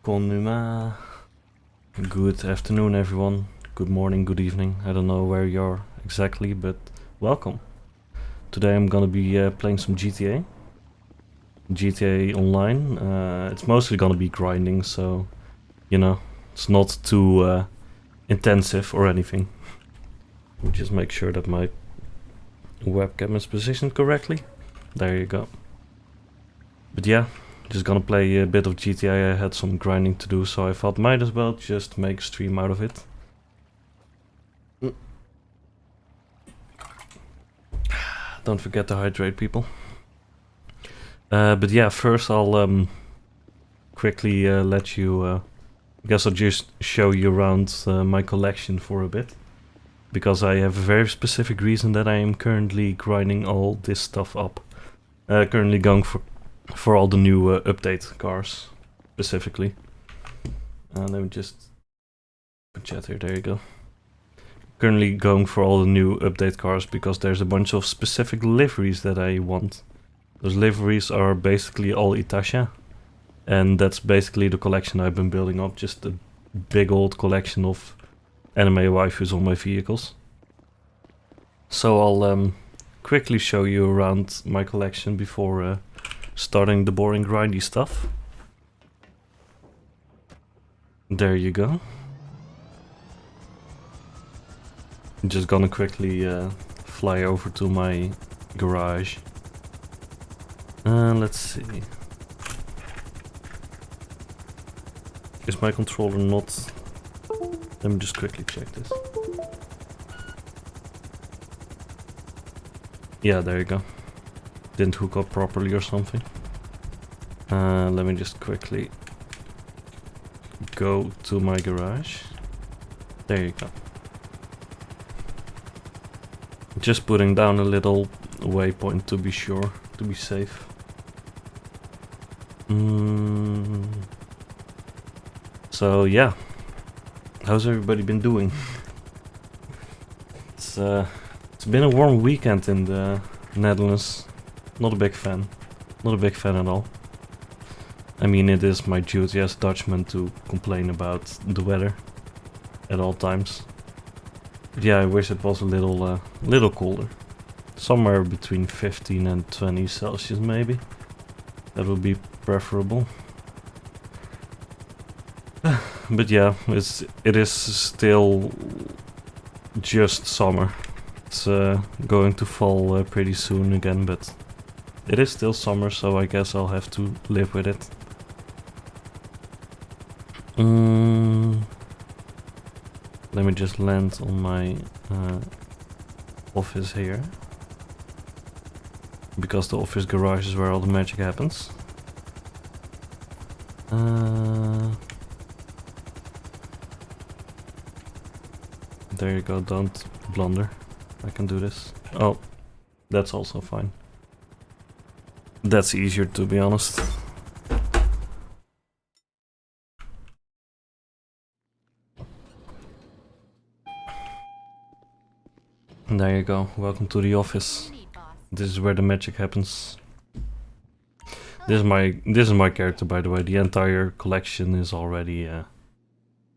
Konnichiwa. Good afternoon, everyone. Good morning, good evening. I don't know where you're exactly, but welcome. Today I'm gonna be playing some GTA. GTA Online. It's mostly gonna be grinding, so you know, it's not too intensive or anything. Let me just make sure that my webcam is positioned correctly. There you go. But yeah, just gonna play a bit of GTA. I had some grinding to do, so I thought might as well just make a stream out of it. Don't forget to hydrate, people. But yeah, first I'll quickly let you... I guess I'll just show you around my collection for a bit. Because I have a very specific reason that I am currently grinding all this stuff up. Currently going for all the new update cars, specifically. Let me just chat here, there you go. Currently going for all the new update cars because there's a bunch of specific liveries that I want. Those liveries are basically all Itasha. And that's basically the collection I've been building up, just a big old collection of anime waifus on my vehicles. So I'll quickly show you around my collection before starting the boring grindy stuff. There you go. I'm just gonna quickly fly over to my garage. Let's see. Is my controller not... Let me just quickly check this. Yeah, there you go. Didn't hook up properly or something. Let me just quickly go to my garage. There you go. Just putting down a little waypoint to be sure, to be safe. So yeah, how's everybody been doing? It's been a warm weekend in the Netherlands. Not a big fan. Not a big fan at all. I mean, it is my duty as a Dutchman to complain about the weather at all times. But yeah, I wish it was a little cooler. Somewhere between 15 and 20 Celsius maybe. That would be preferable. But yeah, it is still just summer. It's going to fall pretty soon again, but it is still summer, so I guess I'll have to live with it. Let me just land on my office here. Because the office garage is where all the magic happens. There you go, don't blunder. I can do this. Oh, that's also fine. That's easier, to be honest. And there you go, welcome to the office. This is where the magic happens. This is my character, by the way. The entire collection is already,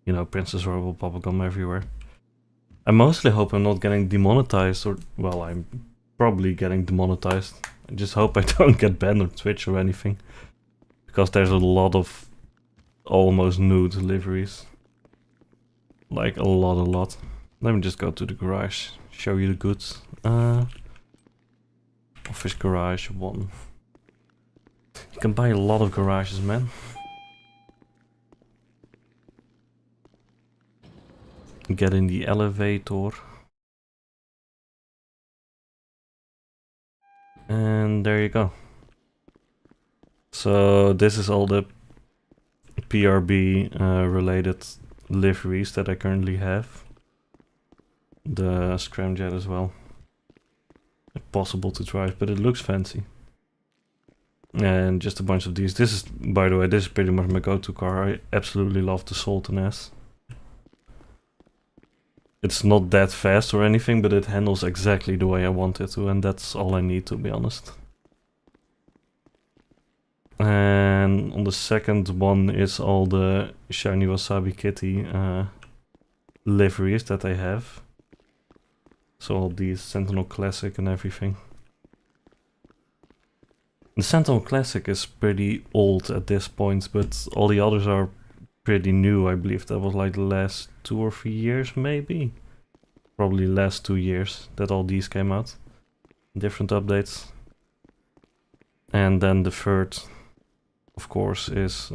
you know, Princess Royal bubblegum everywhere. I mostly hope I'm not getting demonetized, or, well, I'm probably getting demonetized. I just hope I don't get banned on Twitch or anything. Because there's a lot of almost nude deliveries. Like, a lot. Let me just go to the garage, show you the goods. Office garage 1. You can buy a lot of garages, man. Get in the elevator. And there you go. So this is all the PRB related liveries that I currently have. The scramjet as well. Impossible to drive, but it looks fancy. And just a bunch of these. This is, by the way, this is pretty much my go-to car. I absolutely love the Sultan S. It's not that fast or anything, but it handles exactly the way I want it to, and that's all I need, to be honest. And on the second one is all the shiny Wasabi Kitty liveries that I have. So all these Sentinel Classic and everything. The Sentinel Classic is pretty old at this point, but all the others are pretty new. I believe that was like the last 2 or 3 years, maybe. Probably last 2 years that all these came out. Different updates. And then the third, of course, is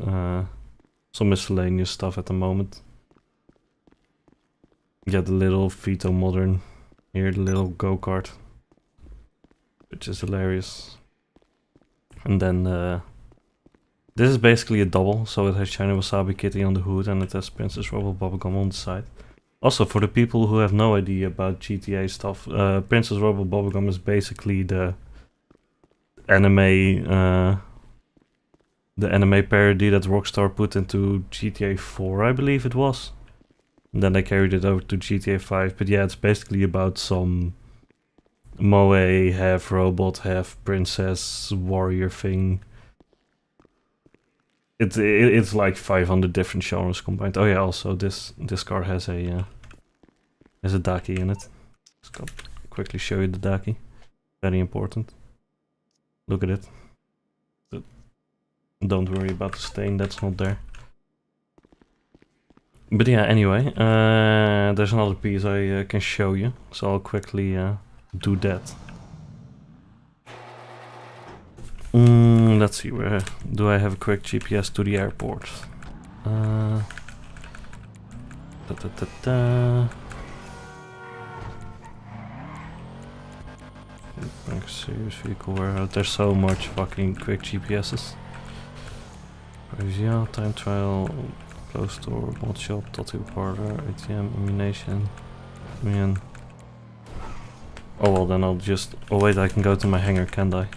some miscellaneous stuff at the moment. Yeah, the little Vito Modern. Here, the little go-kart. Which is hilarious. And then this is basically a double, so it has Shiny Wasabi Kitty on the hood and it has Princess Rubble Bubblegum on the side. Also, for the people who have no idea about GTA stuff, Princess Rubble Bubblegum is basically the anime parody that Rockstar put into GTA 4, I believe it was. And then they carried it over to GTA 5, but yeah, it's basically about some moe, half robot, half princess warrior thing. It's like 500 different genres combined. Oh yeah, also this car has a Daki in it. Let's quickly show you the Daki. Very important. Look at it. But don't worry about the stain, that's not there. But yeah, anyway, there's another piece I can show you, so I'll quickly do that. Let's see, where do I have a quick GPS to the airport? Serious vehicle warehouse. There's so much fucking quick GPSs. Yeah, time trial, close store, mod shop, tattoo parlor, ATM, ammunition. Man. Oh well, then I'll just. Oh wait, I can go to my hangar, can't I?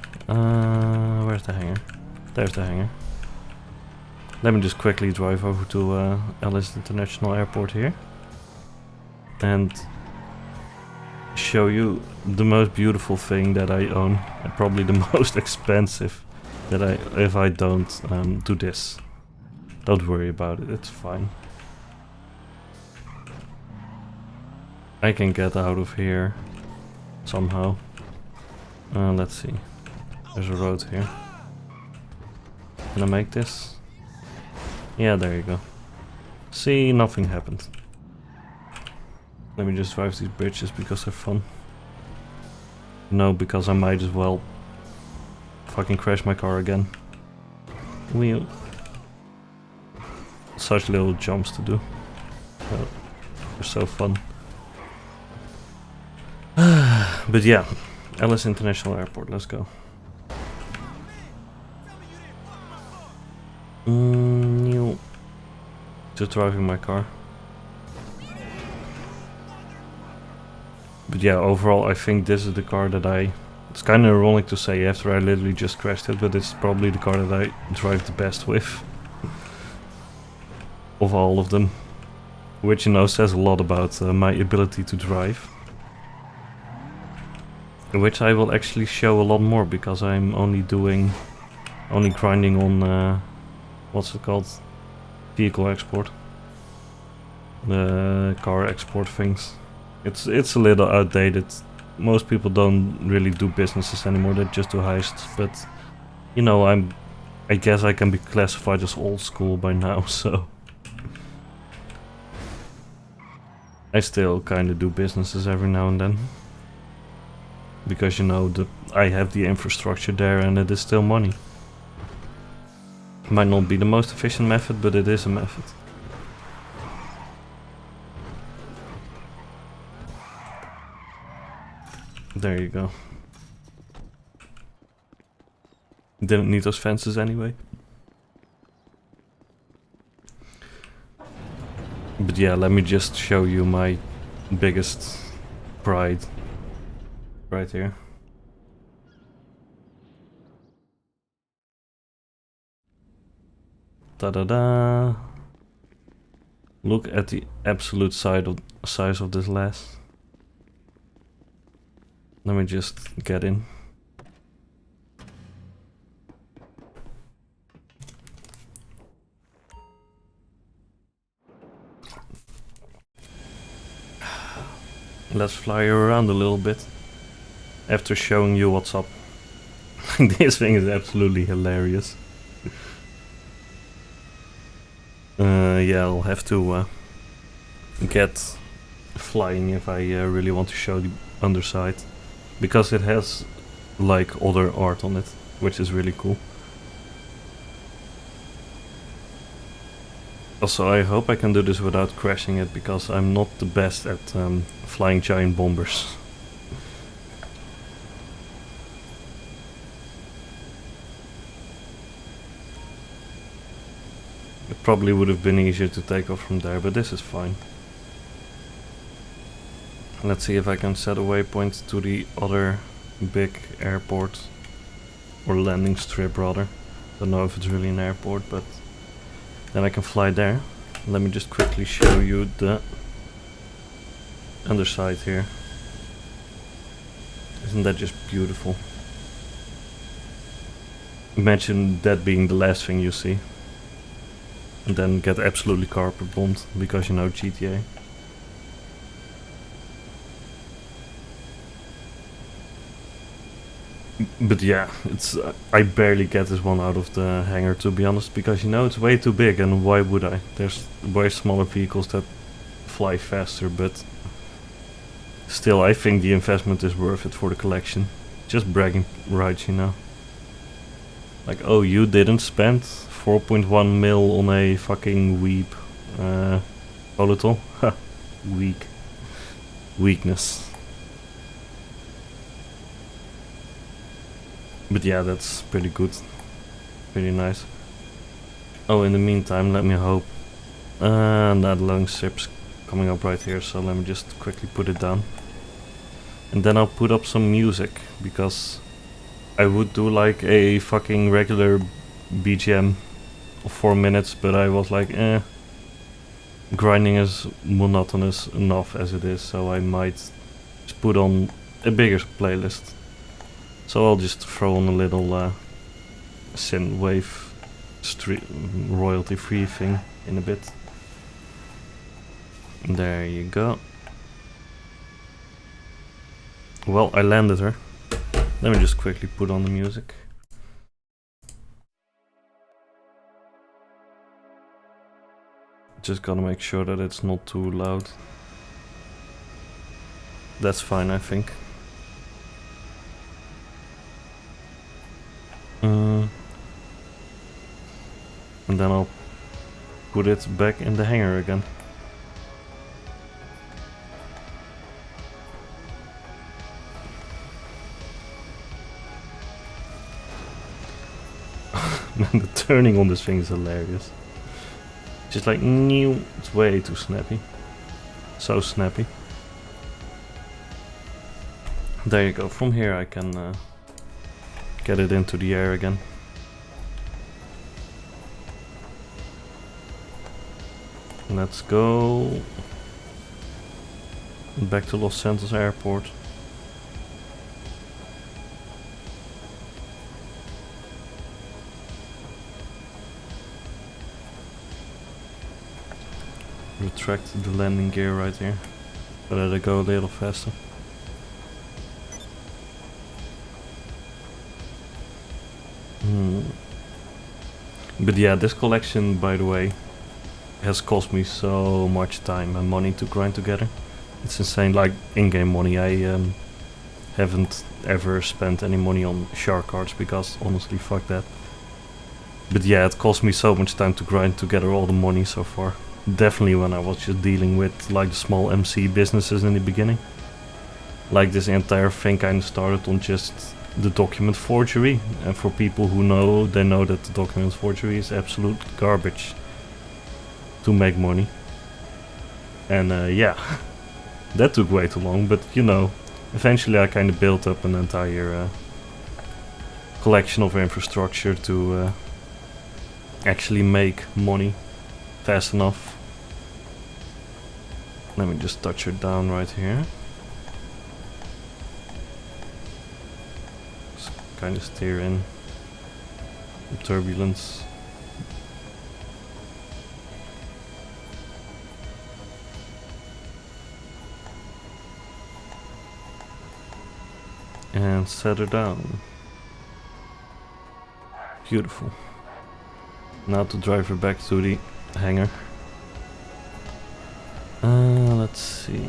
Where's the hangar? There's the hangar. Let me just quickly drive over to Alice International Airport here. And show you the most beautiful thing that I own. And probably the most expensive that if I don't do this. Don't worry about it, it's fine. I can get out of here somehow. Let's see. There's a road here. Can I make this? Yeah, there you go. See, nothing happened. Let me just drive these bridges because they're fun. No, because I might as well fucking crash my car again. Wheel. Such little jumps to do. They're so fun. But yeah, Alice International Airport, let's go. Just driving my car. But yeah, overall I think this is the car that it's kind of ironic to say after I literally just crashed it, but it's probably the car that I drive the best with. Of all of them. Which, you know, says a lot about my ability to drive. Which I will actually show a lot more, because I'm only grinding on, what's it called? Vehicle export. The car export things. It's a little outdated. Most people don't really do businesses anymore, they just do heists, but you know, I guess I can be classified as old school by now, so I still kinda do businesses every now and then. Because you know, I have the infrastructure there and it is still money. Might not be the most efficient method, but it is a method. There you go. Didn't need those fences anyway. But yeah, let me just show you my biggest pride. Right here. Ta-da-da! Look at the absolute size of this lass. Let me just get in. let's fly around a little bit after showing you what's up. This thing is absolutely hilarious. Yeah, I'll have to get flying if I really want to show the underside, because it has like other art on it, which is really cool. Also, I hope I can do this without crashing it, because I'm not the best at flying giant bombers. It probably would have been easier to take off from there, but this is fine. Let's see if I can set a waypoint to the other big airport, or landing strip rather. Don't know if it's really an airport, but then I can fly there. Let me just quickly show you the underside here. Isn't that just beautiful? Imagine that being the last thing you see, and then get absolutely carpet bombed because you know GTA. But yeah, it's I barely get this one out of the hangar, to be honest, because you know it's way too big, and why would I? There's way smaller vehicles that fly faster, but still I think the investment is worth it for the collection. Just bragging rights, you know. Like, oh, you didn't spend 4.1 mil on a fucking weeb volatile? Ha, weak. Weakness. But yeah, that's pretty good. Pretty nice. Oh, in the meantime, let me hope. That long strip's coming up right here, so let me just quickly put it down. And then I'll put up some music, because I would do like a fucking regular BGM of 4 minutes, but I was like, grinding is monotonous enough as it is, so I might just put on a bigger playlist. So I'll just throw on a little synthwave royalty free thing in a bit. There you go. Well, I landed her. Let me just quickly put on the music. Just gotta make sure that it's not too loud. That's fine, I think. And then I'll put it back in the hangar again. Man, the turning on this thing is hilarious. Just like, new, it's way too snappy. So snappy. There you go, from here I can get it into the air again. Let's go back to Los Santos Airport. Retract the landing gear right here, so that I go a little faster. But yeah, this collection, by the way, has cost me so much time and money to grind together. It's insane. Like in-game money, I haven't ever spent any money on shark cards, because honestly, fuck that. But yeah, it cost me so much time to grind together all the money so far. Definitely when I was just dealing with like the small MC businesses in the beginning. Like this entire thing kind of started on just the document forgery, and for people who know, they know that the document forgery is absolute garbage to make money. And yeah, that took way too long, but you know, eventually I kind of built up an entire collection of infrastructure to actually make money fast enough. Let me just touch her down right here. Just kind of steer in the turbulence. and set her down. Beautiful. Now to drive her back to the hangar. Let's see.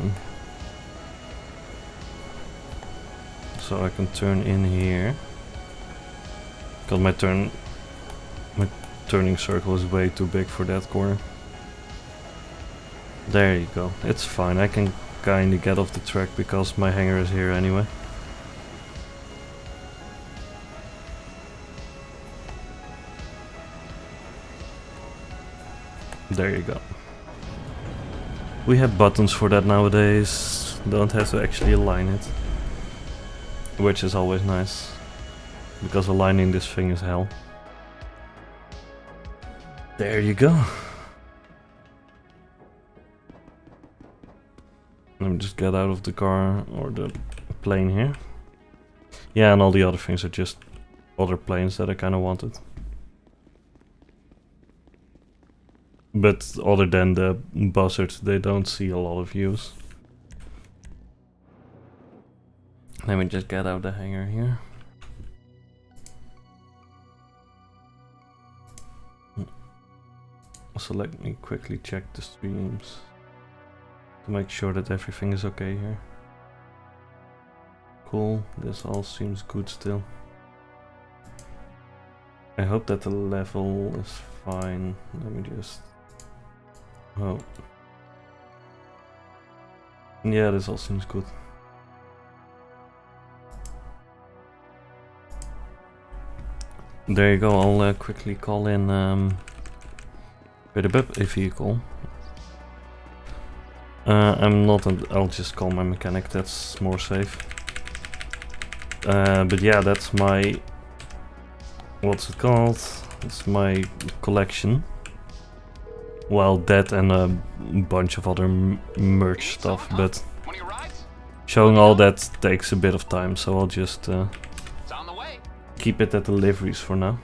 So I can turn in here. Because my turning circle is way too big for that corner. There you go. It's fine. I can kinda get off the track because my hangar is here anyway. There you go. We have buttons for that nowadays. Don't have to actually align it. Which is always nice. Because aligning this thing is hell. There you go. Let me just get out of the car or the plane here. Yeah, and all the other things are just other planes that I kind of wanted. But other than the buzzards, they don't see a lot of use. Let me just get out the hangar here. Also, let me quickly check the streams to make sure that everything is okay here. Cool, this all seems good still. I hope that the level is fine. Let me just... Oh. Yeah, this all seems good. There you go, I'll quickly call in a vehicle. I'm not, I'll just call my mechanic, that's more safe. But yeah, that's my, what's it called? It's my collection. Well, that and a bunch of other merch stuff, but showing all that takes a bit of time, so I'll just keep it at the liveries for now.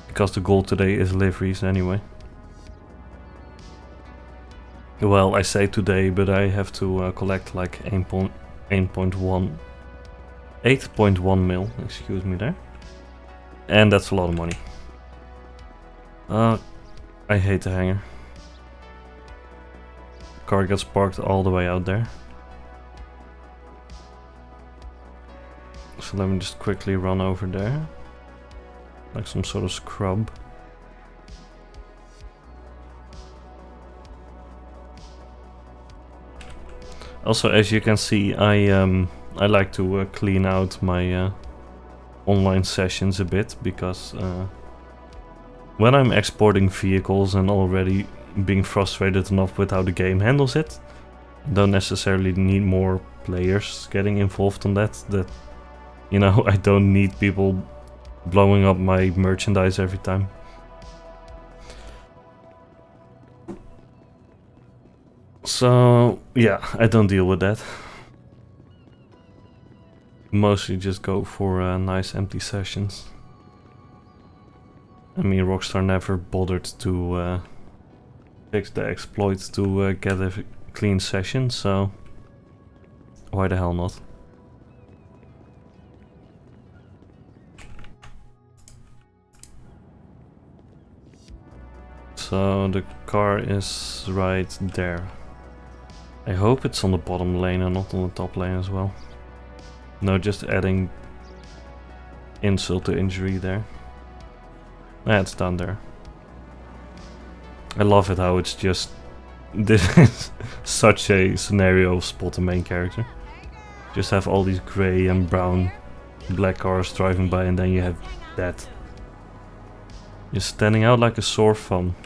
Because the goal today is liveries anyway. Well, I say today, but I have to collect like 8.1 mil, excuse me there. And that's a lot of money. I hate the hangar. Car gets parked all the way out there. So let me just quickly run over there. Like some sort of scrub. Also, as you can see, I like to clean out my online sessions a bit, because when I'm exporting vehicles and already being frustrated enough with how the game handles it, I don't necessarily need more players getting involved on that. You know, I don't need people blowing up my merchandise every time. So, yeah, I don't deal with that. Mostly just go for nice empty sessions. I mean, Rockstar never bothered to fix the exploit to get a clean session, so why the hell not? So the car is right there. I hope it's on the bottom lane and not on the top lane as well. No, just adding insult to injury there. Yeah, it's down there. I love it how it's just... This is such a scenario of spot the main character. Just have all these grey and brown black cars driving by, and then you have that. Just standing out like a sore thumb.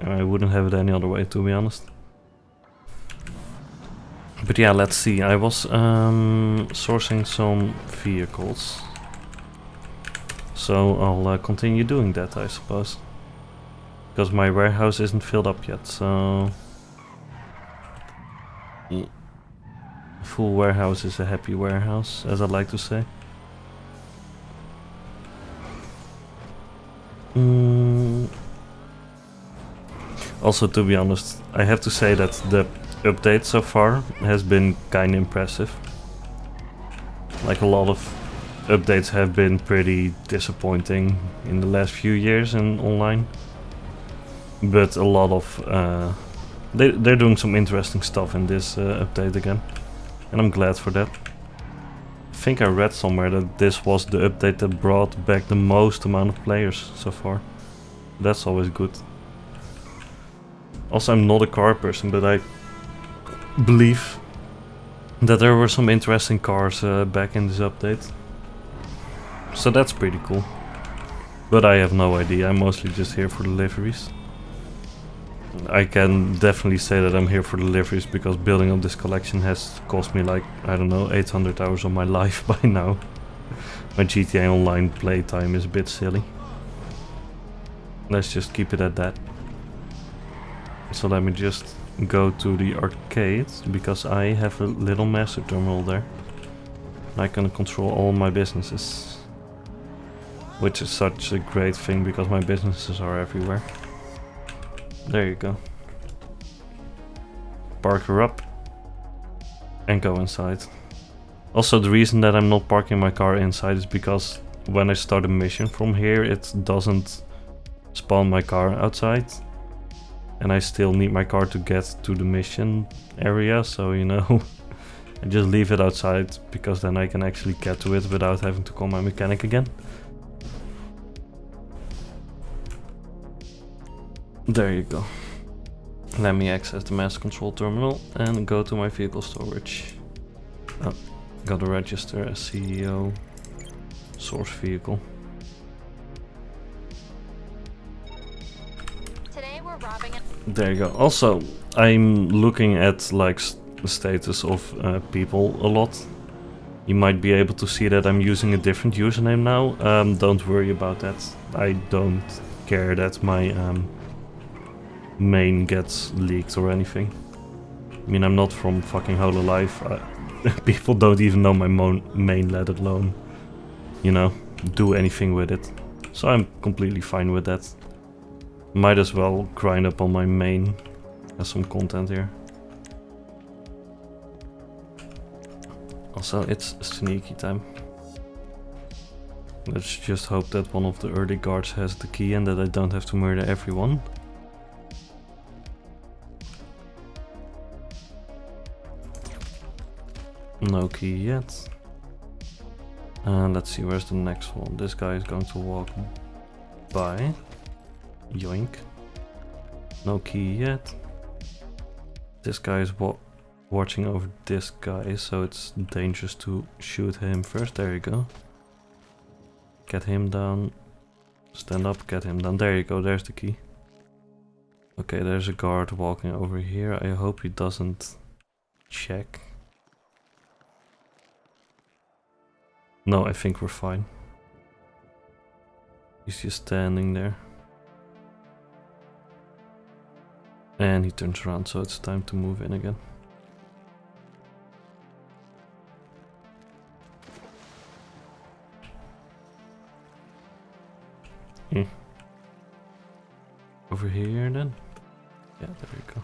I wouldn't have it any other way, to be honest. But yeah, let's see. I was sourcing some vehicles. So I'll continue doing that, I suppose. Because my warehouse isn't filled up yet, so... A full warehouse is a happy warehouse, as I like to say. Also, to be honest, I have to say that the update so far has been kinda impressive. Like a lot of updates have been pretty disappointing in the last few years in online. But a lot of... they're doing some interesting stuff in this update again. And I'm glad for that. I think I read somewhere that this was the update that brought back the most amount of players so far. That's always good. Also, I'm not a car person, but I believe that there were some interesting cars back in this update. So that's pretty cool. But I have no idea, I'm mostly just here for the liveries. I can definitely say that I'm here for the liveries because building up this collection has cost me like, I don't know, 800 hours of my life by now. My GTA Online playtime is a bit silly. Let's just keep it at that. So let me just go to the arcade because I have a little master terminal there. I can control all my businesses. Which is such a great thing because my businesses are everywhere. There you go. Park her up and go inside. Also, the reason that I'm not parking my car inside is because when I start a mission from here, it doesn't spawn my car outside. And I still need my car to get to the mission area, so you know, I just leave it outside because then I can actually get to it without having to call my mechanic again. There you go. Let me access the master control terminal and go to my vehicle storage. Oh, gotta register as CEO. Source vehicle. Today we're robbing it. There you go. Also, I'm looking at like the status of people a lot. You might be able to see that I'm using a different username now. Don't worry about that. I don't care that my main gets leaked or anything. I mean, I'm not from fucking Hololive. People don't even know my main, let alone, you know, do anything with it. So I'm completely fine with that. Might as well grind up on my main. Has some content here. Also, it's sneaky time. Let's just hope that one of the early guards has the key and that I don't have to murder everyone. No key yet. And let's see, where's the next one? This guy is going to walk by. Yoink. No key yet. This guy is watching over this guy, so it's dangerous to shoot him first. There you go. Get him down. Stand up, get him down. There you go, there's the key. Okay, there's a guard walking over here. I hope he doesn't check. No, I think we're fine. He's just standing there. And he turns around, so it's time to move in again. Over here then? Yeah, there we go.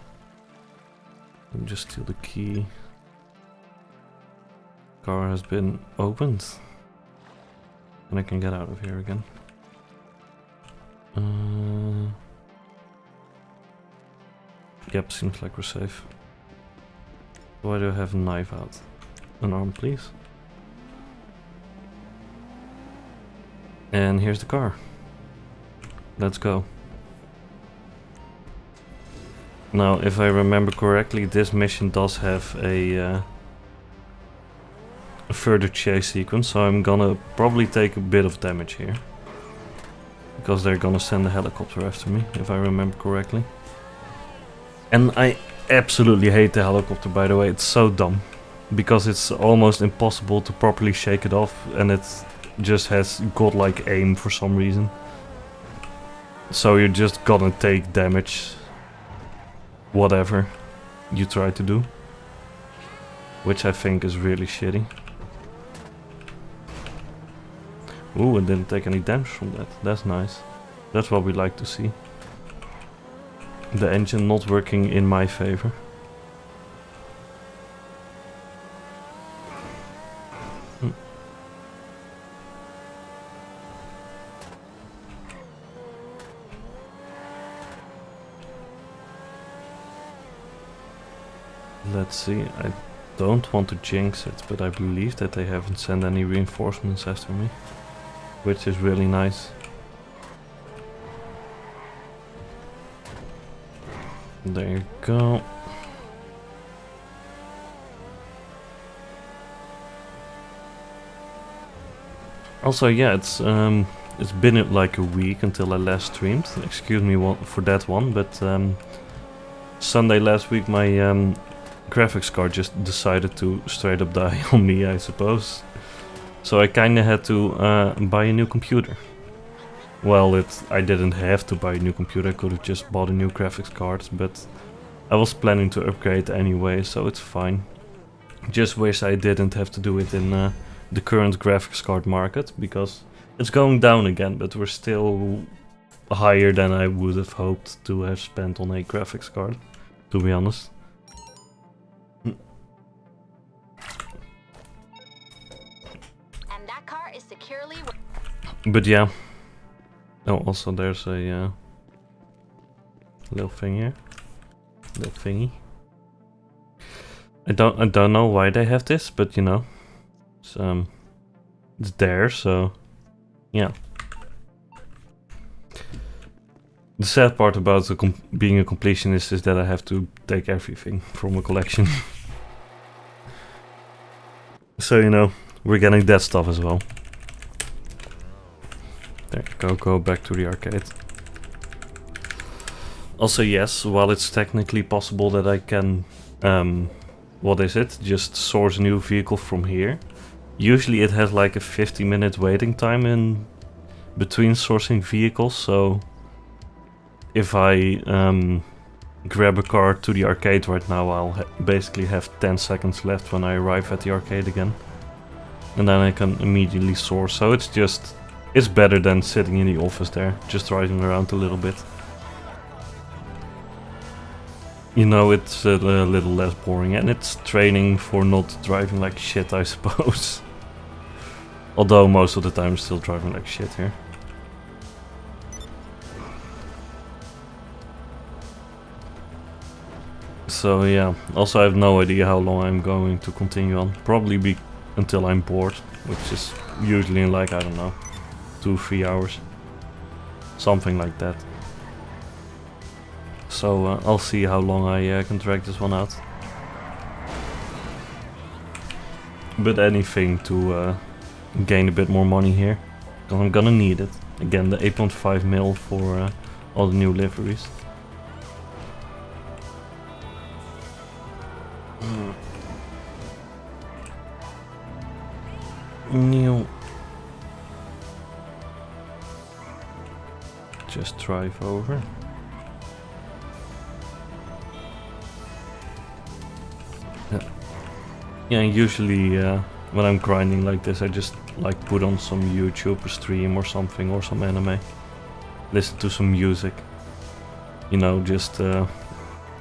Let me just steal the key. Car has been opened. And I can get out of here again. Yep, seems like we're safe. Why do I have a knife out? An arm, please. And here's the car. Let's go. Now, if I remember correctly, this mission does have a further chase sequence, so I'm gonna probably take a bit of damage here. Because they're gonna send a helicopter after me, if I remember correctly. And I absolutely hate the helicopter, by the way, it's so dumb. Because it's almost impossible to properly shake it off, and it just has godlike aim for some reason. So you're just gonna take damage, whatever you try to do. Which I think is really shitty. Ooh, I didn't take any damage from that. That's nice. That's what we like to see. The engine not working in my favor. Let's see, I don't want to jinx it, but I believe that they haven't sent any reinforcements after me, which is really nice. There you go. Also, yeah, it's been like a week until I last streamed. Excuse me for that one, but Sunday last week my graphics card just decided to straight up die on me, I suppose. So I kinda had to buy a new computer. Well, I didn't have to buy a new computer, I could have just bought a new graphics card, but I was planning to upgrade anyway, so it's fine. Just wish I didn't have to do it in the current graphics card market, because it's going down again, but we're still higher than I would have hoped to have spent on a graphics card, to be honest. And that car is securely. But yeah. Oh, also there's a little thing here. Little thingy. I don't know why they have this, but you know, it's there, so yeah. The sad part about being a completionist is that I have to take everything from a collection. So you know, we're getting that stuff as well. There you go back to the arcade. Also yes, while it's technically possible that I can, just source a new vehicle from here. Usually it has like a 50-minute waiting time in between sourcing vehicles, so if I grab a car to the arcade right now, I'll basically have 10 seconds left when I arrive at the arcade again. And then I can immediately source, so it's better than sitting in the office there, just driving around a little bit. You know, it's a little less boring, and it's training for not driving like shit, I suppose. Although most of the time I'm still driving like shit here. So yeah, also I have no idea how long I'm going to continue on. Probably until I'm bored, which is usually in like, I don't know, 2-3 hours. Something like that. So I'll see how long I can drag this one out. But anything to gain a bit more money here, because I'm gonna need it. Again, the 8.5 mil for all the new liveries. New. Just drive over. Yeah, usually when I'm grinding like this, I just like put on some YouTube stream or something, or some anime. Listen to some music. You know, just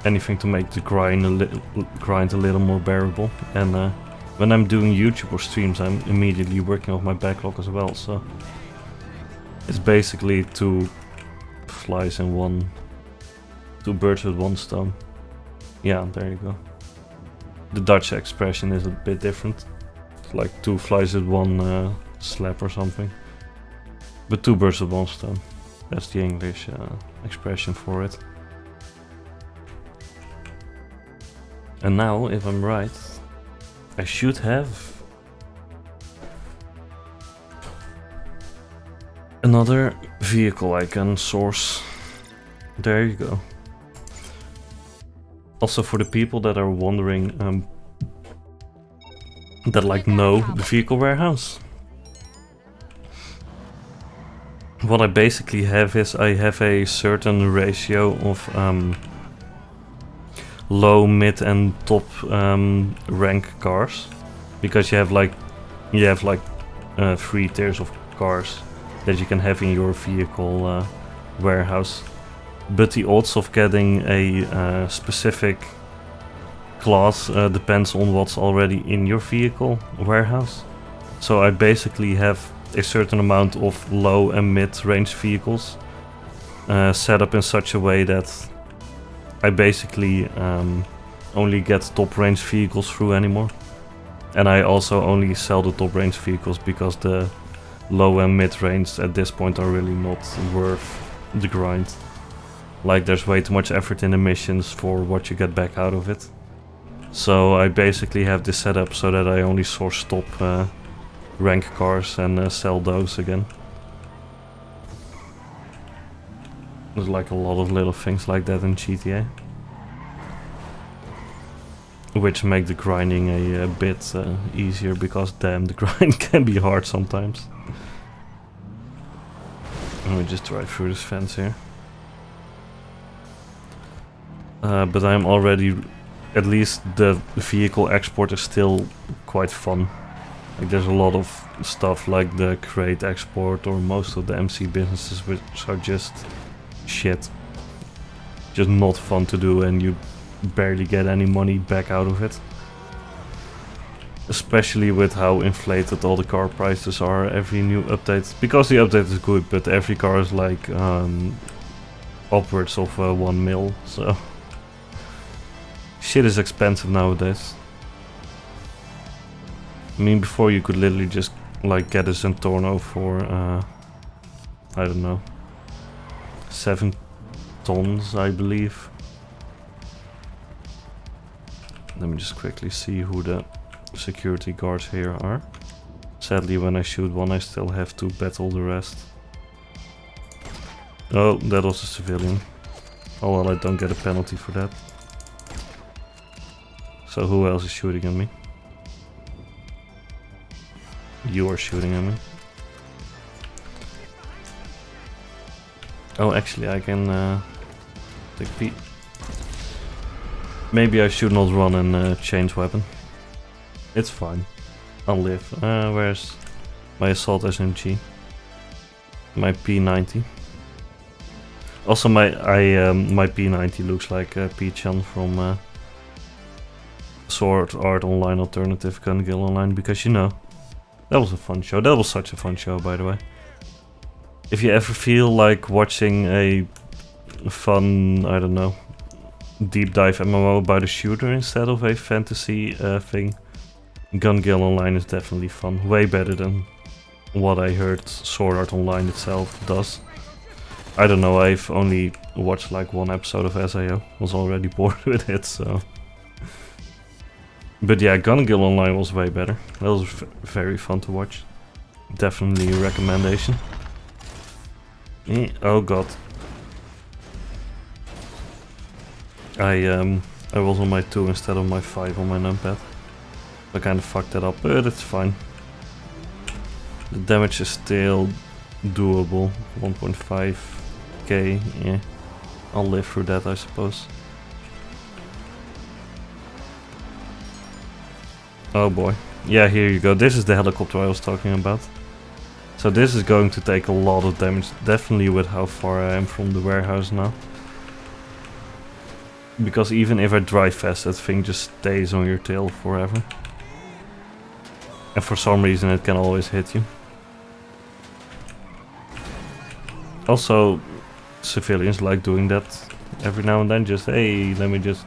anything to make the grind a little more bearable. And when I'm doing YouTube or streams, I'm immediately working off my backlog as well. So it's basically two birds with one stone. Yeah, there you go. The Dutch expression is a bit different. It's like two flies with one slap or something. But two birds with one stone. That's the English expression for it. And now, if I'm right, I should have another vehicle I can source. There you go. Also, for the people that are wondering, that like know the vehicle warehouse. What I basically have is I have a certain ratio of low, mid, and top rank cars, because you have like 3 tiers of cars that you can have in your vehicle warehouse. But the odds of getting a specific class depends on what's already in your vehicle warehouse. So I basically have a certain amount of low and mid-range vehicles set up in such a way that I basically only get top range vehicles through anymore. And I also only sell the top range vehicles because the low and mid range at this point are really not worth the grind. Like, there's way too much effort in the missions for what you get back out of it. So I basically have this set up so that I only source top rank cars and sell those again. There's like a lot of little things like that in GTA, which make the grinding a bit easier, because damn, the grind can be hard sometimes. Let me just drive through this fence here. But I'm already, at least the vehicle export is still quite fun. Like, there's a lot of stuff like the crate export or most of the MC businesses which are just shit. Just not fun to do, and you barely get any money back out of it. Especially with how inflated all the car prices are every new update. Because the update is good, but every car is like upwards of 1 mil, so shit is expensive nowadays. I mean, before you could literally just like get a Zentorno for I don't know, 7 tons, I believe. Let me just quickly see who the security guards here are. Sadly, when I shoot one, I still have to battle the rest. Oh, that was a civilian. Oh well, I don't get a penalty for that. So who else is shooting at me? You are shooting at me. Oh, actually, I can take P. Maybe I should not run and change weapon. It's fine. I'll live. Where's my assault SMG? My P90. Also, my P90 looks like P-chan from Sword Art Online Alternative Gun Guild Online, because you know, that was a fun show. That was such a fun show, by the way. If you ever feel like watching a fun, I don't know, deep dive MMO about a shooter instead of a fantasy thing, Gun Guild Online is definitely fun. Way better than what I heard Sword Art Online itself does. I don't know, I've only watched like 1 episode of SAO. Was already bored with it, so. But yeah, Gun Guild Online was way better. That was very fun to watch. Definitely a recommendation. Oh god. I was on my 2 instead of my 5 on my numpad. I kind of fucked that up, but it's fine. The damage is still doable. 1.5k, yeah. I'll live through that, I suppose. Oh boy. Yeah, here you go. This is the helicopter I was talking about. So this is going to take a lot of damage, definitely with how far I am from the warehouse now. Because even if I drive fast, that thing just stays on your tail forever. And for some reason it can always hit you. Also, civilians like doing that every now and then. Just, hey, let me just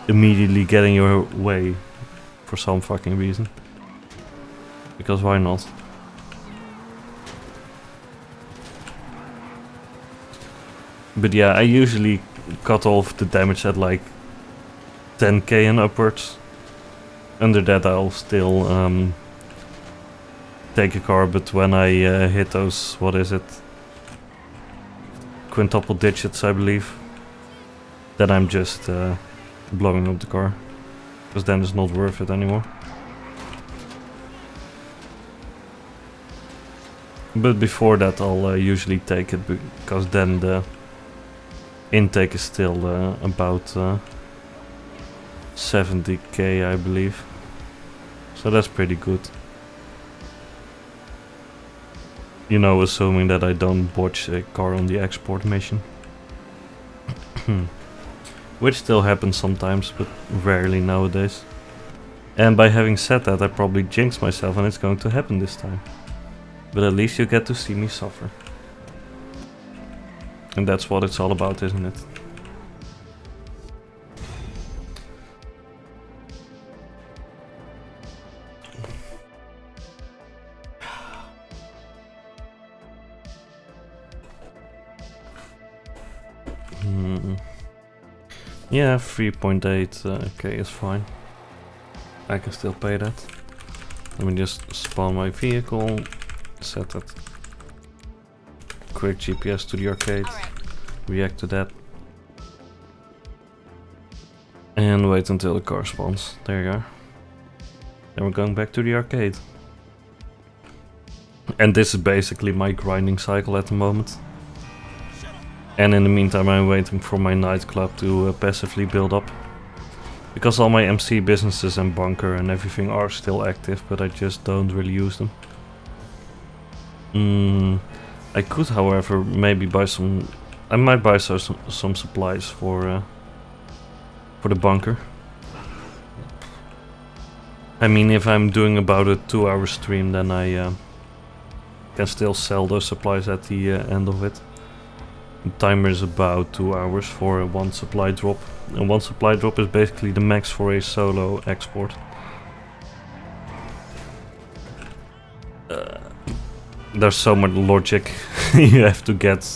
immediately get in your way for some fucking reason. Because why not? But yeah, I usually cut off the damage at like 10k and upwards. Under that I'll still take a car, but when I hit those, what is it? Quintuple digits, I believe. Then I'm just blowing up the car. Because then it's not worth it anymore. But before that I'll usually take it, because then the intake is still about 70k, I believe. So that's pretty good. You know, assuming that I don't botch a car on the export mission. Which still happens sometimes, but rarely nowadays. And by having said that, I probably jinxed myself, and it's going to happen this time. But at least you get to see me suffer. And that's what it's all about, isn't it? Yeah, 3.8 k is fine. I can still pay that. Let me just spawn my vehicle, set that quick GPS to the arcade, react to that, and wait until the car spawns. There you are. Then we're going back to the arcade. And this is basically my grinding cycle at the moment. And in the meantime I'm waiting for my nightclub to passively build up. Because all my MC businesses and bunker and everything are still active, but I just don't really use them. I could, however, maybe buy some... I might buy some supplies for the bunker. I mean, if I'm doing about a 2-hour stream, then I can still sell those supplies at the end of it. The timer is about 2 hours for one supply drop. And one supply drop is basically the max for a solo export. There's so much logic you have to get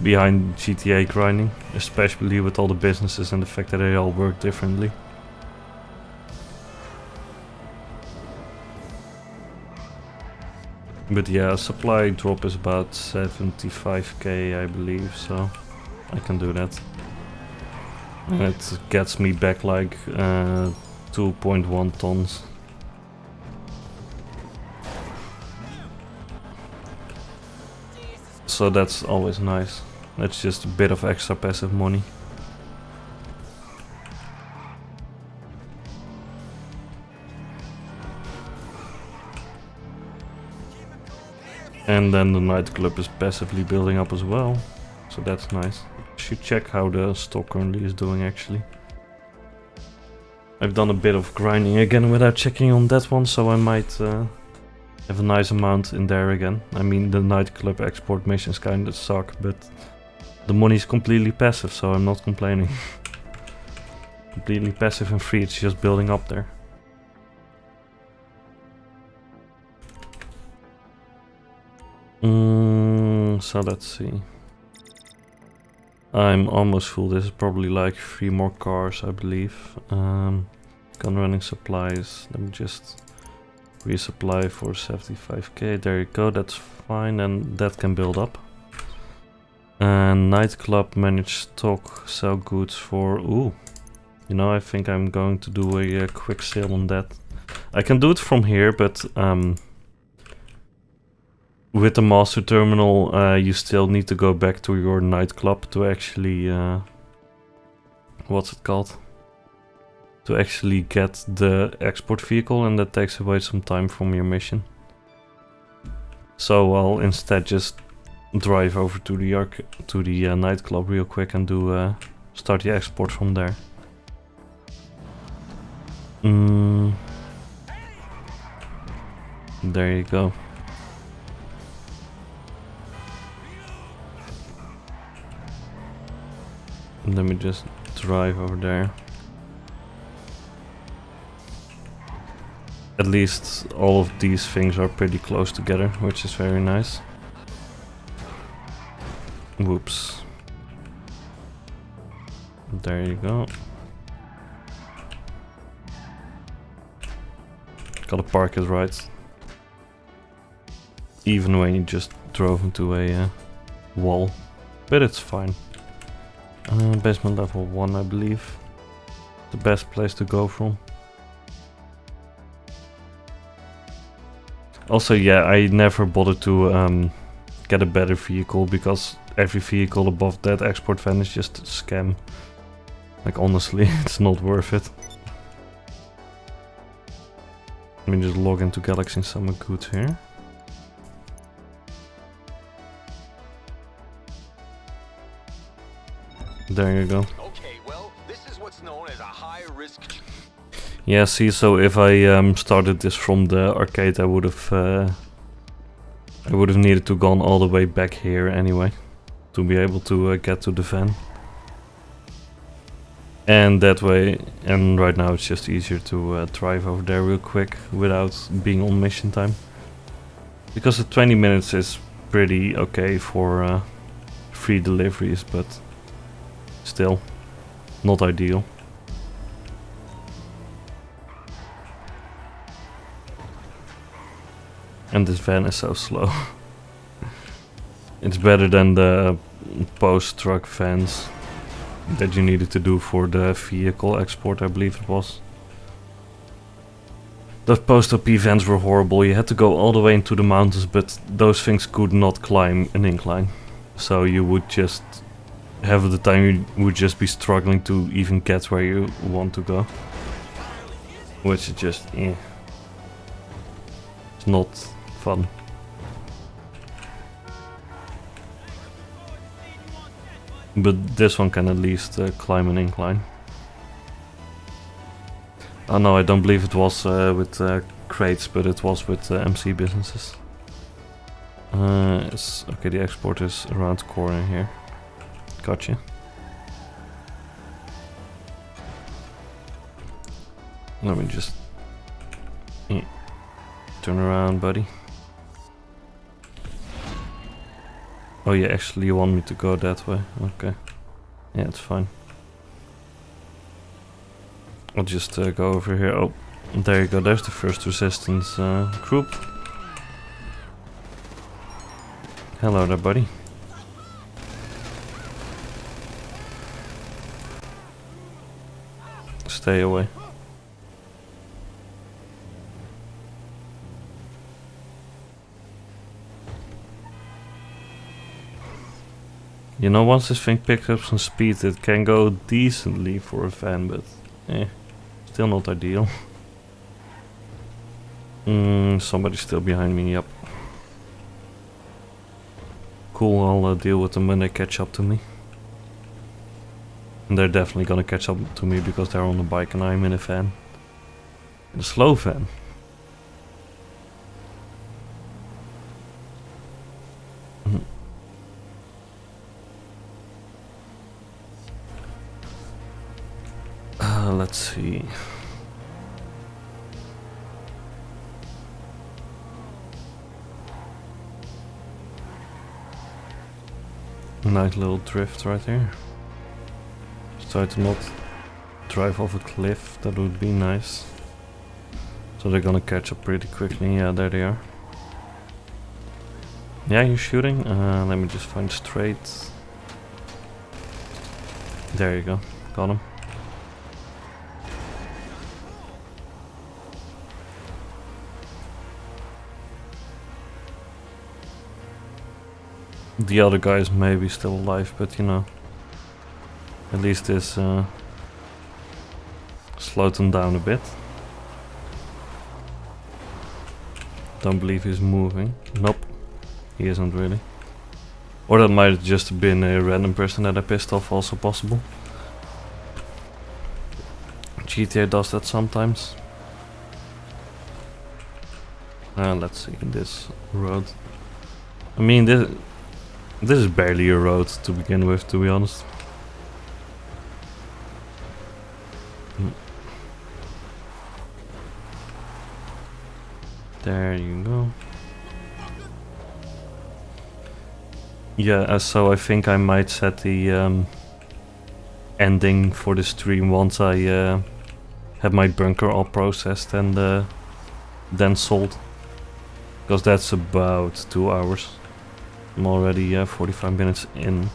behind GTA grinding, especially with all the businesses and the fact that they all work differently. But yeah, supply drop is about 75k, I believe, so I can do that. And it gets me back like 2.1 tons. So that's always nice. That's just a bit of extra passive money. And then the nightclub is passively building up as well, so that's nice. Should check how the stock currently is doing actually. I've done a bit of grinding again without checking on that one, so I might have a nice amount in there again. I mean, the nightclub export missions kinda suck, but the money is completely passive, so I'm not complaining. Completely passive and free, it's just building up there. So let's see. I'm almost full. This is probably like 3 more cars, I believe. Gun running supplies. Let me just resupply for 75k. There you go, that's fine, and that can build up. And nightclub, manage stock, sell goods for... Ooh. You know, I think I'm going to do a quick sale on that. I can do it from here, but... with the master terminal, you still need to go back to your nightclub to actually, what's it called? To actually get the export vehicle, and that takes away some time from your mission. So I'll instead just drive over to the nightclub real quick and do start the export from there. There you go. Let me just drive over there. At least all of these things are pretty close together, which is very nice. Whoops. There you go. Gotta park it right. Even when you just drove into a wall. But it's fine. Basement level 1, I believe. The best place to go from. Also, yeah, I never bothered to get a better vehicle, because every vehicle above that export van is just a scam. Like, honestly, it's not worth it. Let me just log into Galaxy Summer Goods here. There you go. Okay, well, this is what's known as a high risk. Yeah, see, so if I started this from the arcade, I would have needed to gone all the way back here anyway to be able to get to the van. And that way, and right now it's just easier to drive over there real quick without being on mission time. Because the 20 minutes is pretty okay for free deliveries, but Still, not ideal. And this van is so slow. It's better than the post-truck vans that you needed to do for the vehicle export, I believe it was. Those post-OP vans were horrible. You had to go all the way into the mountains, but those things could not climb an incline. So you would just, half of the time you would just be struggling to even get where you want to go. Which is just, it's not fun. But this one can at least climb an incline. Oh no, I don't believe it was with crates, but it was with MC businesses. Okay, the export is around the corner here. Gotcha. Let me just turn around, buddy. Oh yeah, actually you want me to go that way. Okay. Yeah, it's fine. I'll just go over here. Oh, there you go. There's the first resistance group. Hello there, buddy. Stay away. You know, once this thing picks up some speed, it can go decently for a van, but still not ideal. Somebody's still behind me, yep. Cool, I'll deal with them when they catch up to me. And they're definitely gonna catch up to me because they're on a bike and I'm in a van. In a slow van. Let's see. Nice little drift right here. Just try to not drive off a cliff, that would be nice. So they're gonna catch up pretty quickly. Yeah, there they are. Yeah, you're shooting? Let me just find straight. There you go, got him. The other guy is maybe still alive, but you know, at least this slowed him down a bit. Don't believe he's moving. Nope, he isn't really. Or that might have just been a random person that I pissed off, also possible. GTA does that sometimes. Let's see, this road. I mean, this is barely a road to begin with, to be honest. There you go. Yeah, so I think I might set the ending for the stream once I have my bunker all processed and then sold. Because that's about 2 hours. I'm already 45 minutes in.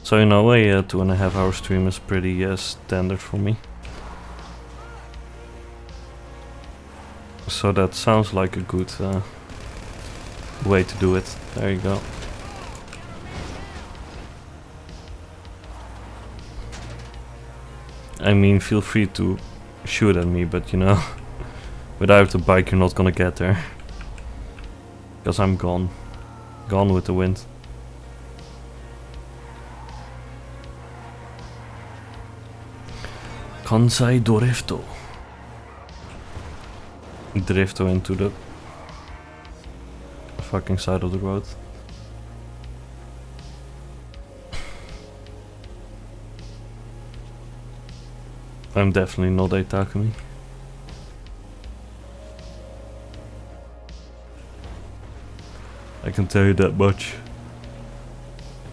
So in a way, a 2.5 hour stream is pretty standard for me. So that sounds like a good way to do it. There you go. I mean, feel free to shoot at me, but you know, without the bike you're not gonna get there. Because I'm gone. Gone with the wind. Kansai Drifto. Drifto into the fucking side of the road. I'm definitely not a Takumi. I can tell you that much.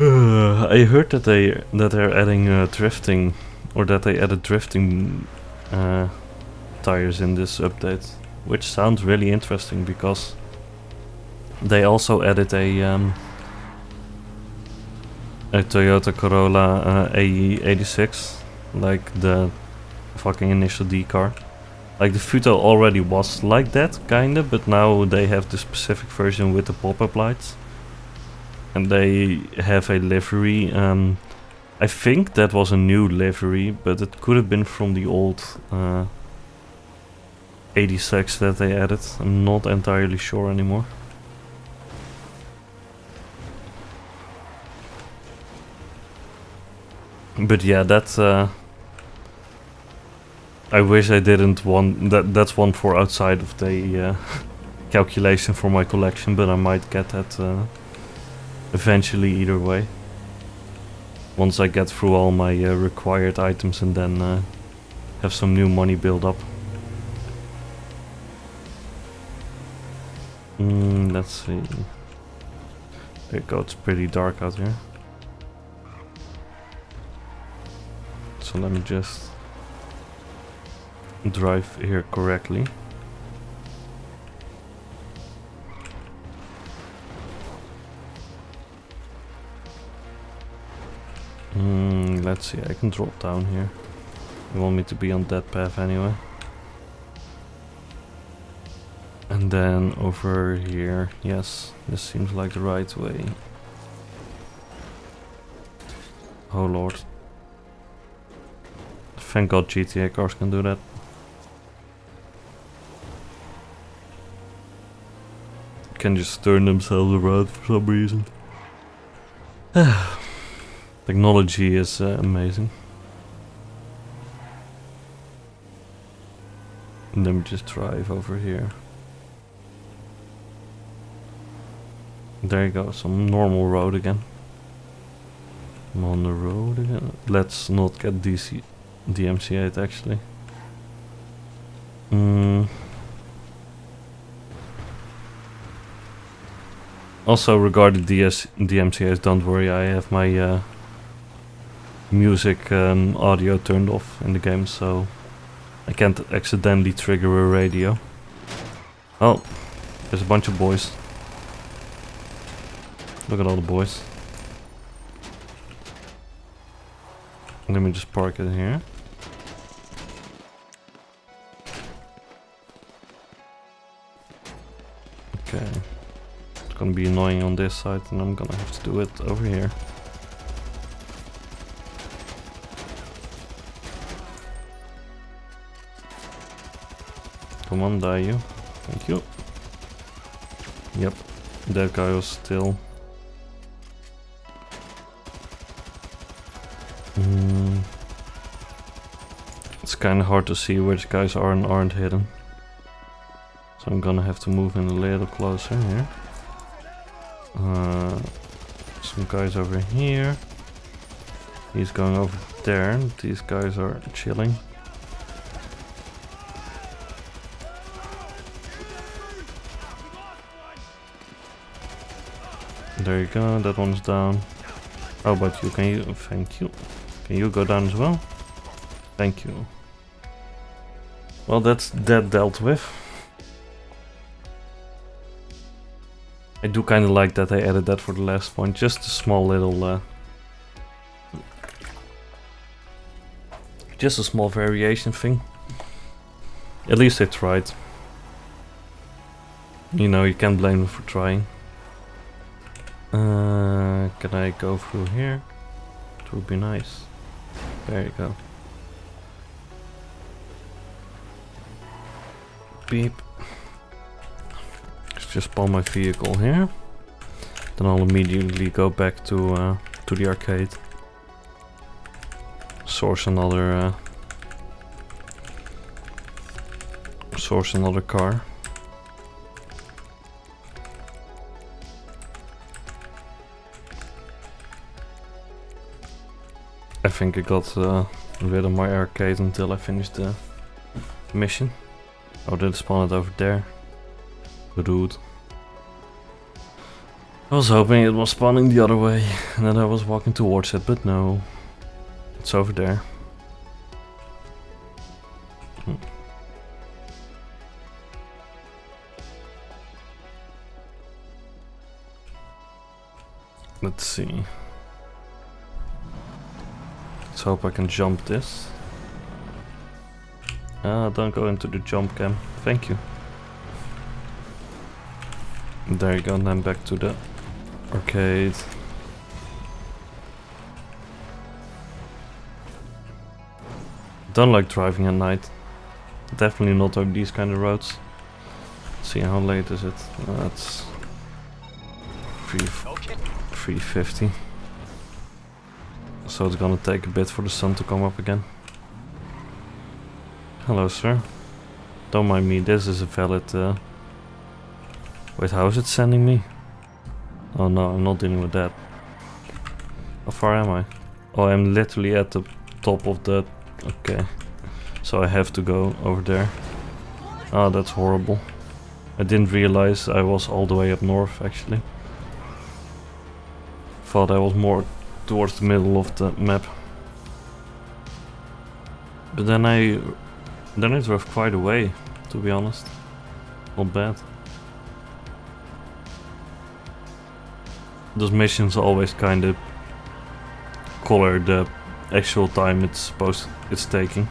I heard that they're adding drifting, or that they added drifting tires in this update, which sounds really interesting because they also added a Toyota Corolla AE86, like the fucking initial D car. Like the Futo already was like that, kinda, but now they have the specific version with the pop-up lights. And they have a livery. I think that was a new livery, but it could have been from the old 86 that they added. I'm not entirely sure anymore. But yeah, that's I wish I didn't want that. That's one for outside of the calculation for my collection, but I might get that eventually either way. Once I get through all my required items and then have some new money build up. Let's see. There you go, it's pretty dark out here. So let me just drive here correctly. Let's see, I can drop down here. You want me to be on that path anyway. And then over here, yes, this seems like the right way. Oh lord. Thank god GTA cars can do that. Can just turn themselves around for some reason. Technology is amazing. And then we just drive over here. There you go, some normal road again. I'm on the road again. Let's not get DMCA'd actually. Also regarding DMCA's, don't worry, I have my music audio turned off in the game, so I can't accidentally trigger a radio. Oh, there's a bunch of boys. Look at all the boys. Let me just park it here. Okay. It's gonna be annoying on this side, and I'm gonna have to do it over here. Come on, die you. Thank you. Yep, that guy was still. It's kind of hard to see which guys are and aren't hidden. So I'm gonna have to move in a little closer here. Some guys over here. He's going over there. These guys are chilling. There you go, that one's down. How about you? Can you? Thank you. Can you go down as well? Thank you. Well, that's that dealt with. I do kind of like that I added that for the last point. Just a small little... just a small variation thing. At least I tried. You know, you can't blame them for trying. Can I go through here? It would be nice. There you go. Beep. Let's just spawn my vehicle here. Then I'll immediately go back to the arcade. Source another car. I think I got rid of my arcade until I finished the mission. Oh, did it spawn it over there? Rude. I was hoping it was spawning the other way and that I was walking towards it, but no. It's over there. Let's see. Let's hope I can jump this. Don't go into the jump cam. Thank you. There you go, and then back to the arcade. Don't like driving at night. Definitely not on these kind of roads. Let's see, how late is it? It's 3:50. So it's gonna take a bit for the sun to come up again. Hello, sir. Don't mind me, this is a valid... Wait, how is it sending me? Oh no, I'm not dealing with that. How far am I? Oh, I'm literally at the top of the... Okay. So I have to go over there. Oh, that's horrible. I didn't realize I was all the way up north, actually. Thought I was more towards the middle of the map. But then I drove quite a way, to be honest. Not bad. Those missions always kind of color the actual time it's taking.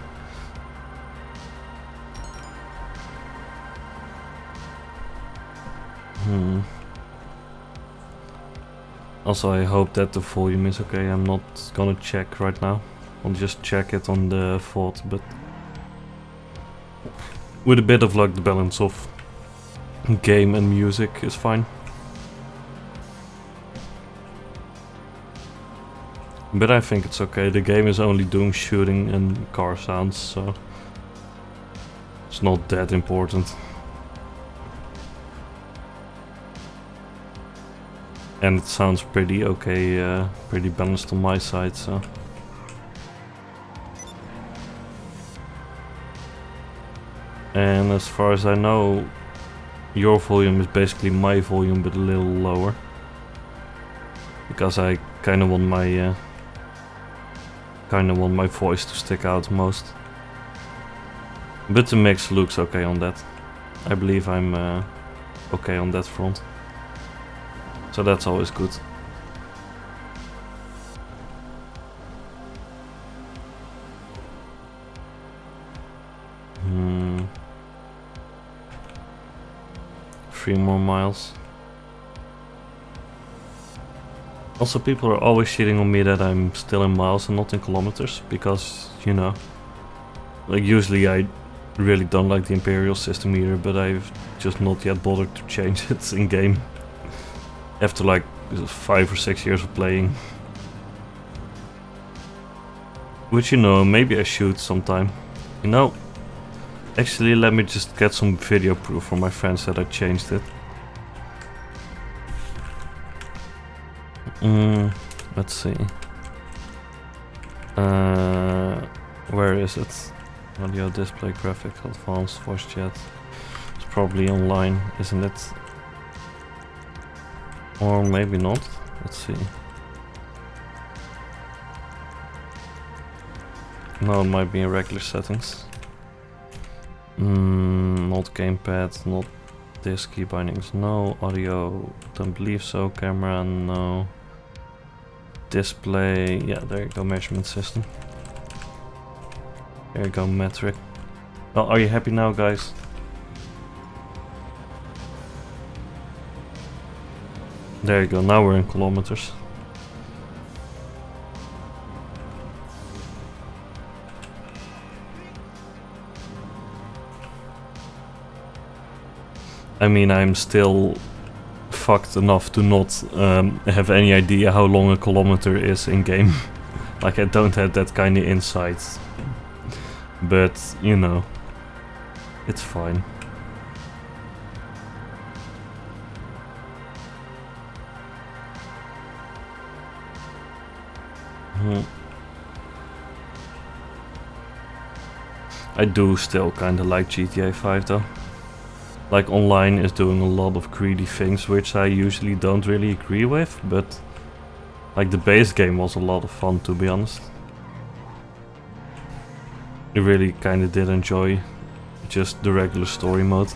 Also, I hope that the volume is okay. I'm not gonna check right now. I'll just check it on the VOD, but with a bit of luck, the balance of game and music is fine. But I think it's okay. The game is only doing shooting and car sounds, so it's not that important. And it sounds pretty okay, pretty balanced on my side, so. And as far as I know, your volume is basically my volume, but a little lower. Because I kind of want my voice to stick out most. But the mix looks okay on that. I believe I'm okay on that front. So that's always good. Three more miles. Also, people are always shitting on me that I'm still in miles and not in kilometers, because, you know, like usually I really don't like the Imperial system either, but I've just not yet bothered to change it in game. After like 5 or 6 years of playing. Which, you know, maybe I should sometime. You know, actually let me just get some video proof from my friends that I changed it. Let's see. Where is it? Audio, display, graphics, advanced, voice chat. It's probably online, isn't it? Or maybe not. Let's see. No, it might be in regular settings. Not gamepad, not disc key bindings, no. Audio, don't believe so. Camera, no. Display, yeah, there you go. Measurement system. There you go, metric. Oh, are you happy now, guys? There you go, now we're in kilometers. I mean, I'm still fucked enough to not have any idea how long a kilometer is in game. Like, I don't have that kind of insight. But, you know, it's fine. I do still kinda like GTA 5 though. like online is doing a lot of greedy things which I usually don't really agree with, but like the base game was a lot of fun, to be honest. I really kind of did enjoy just the regular story mode.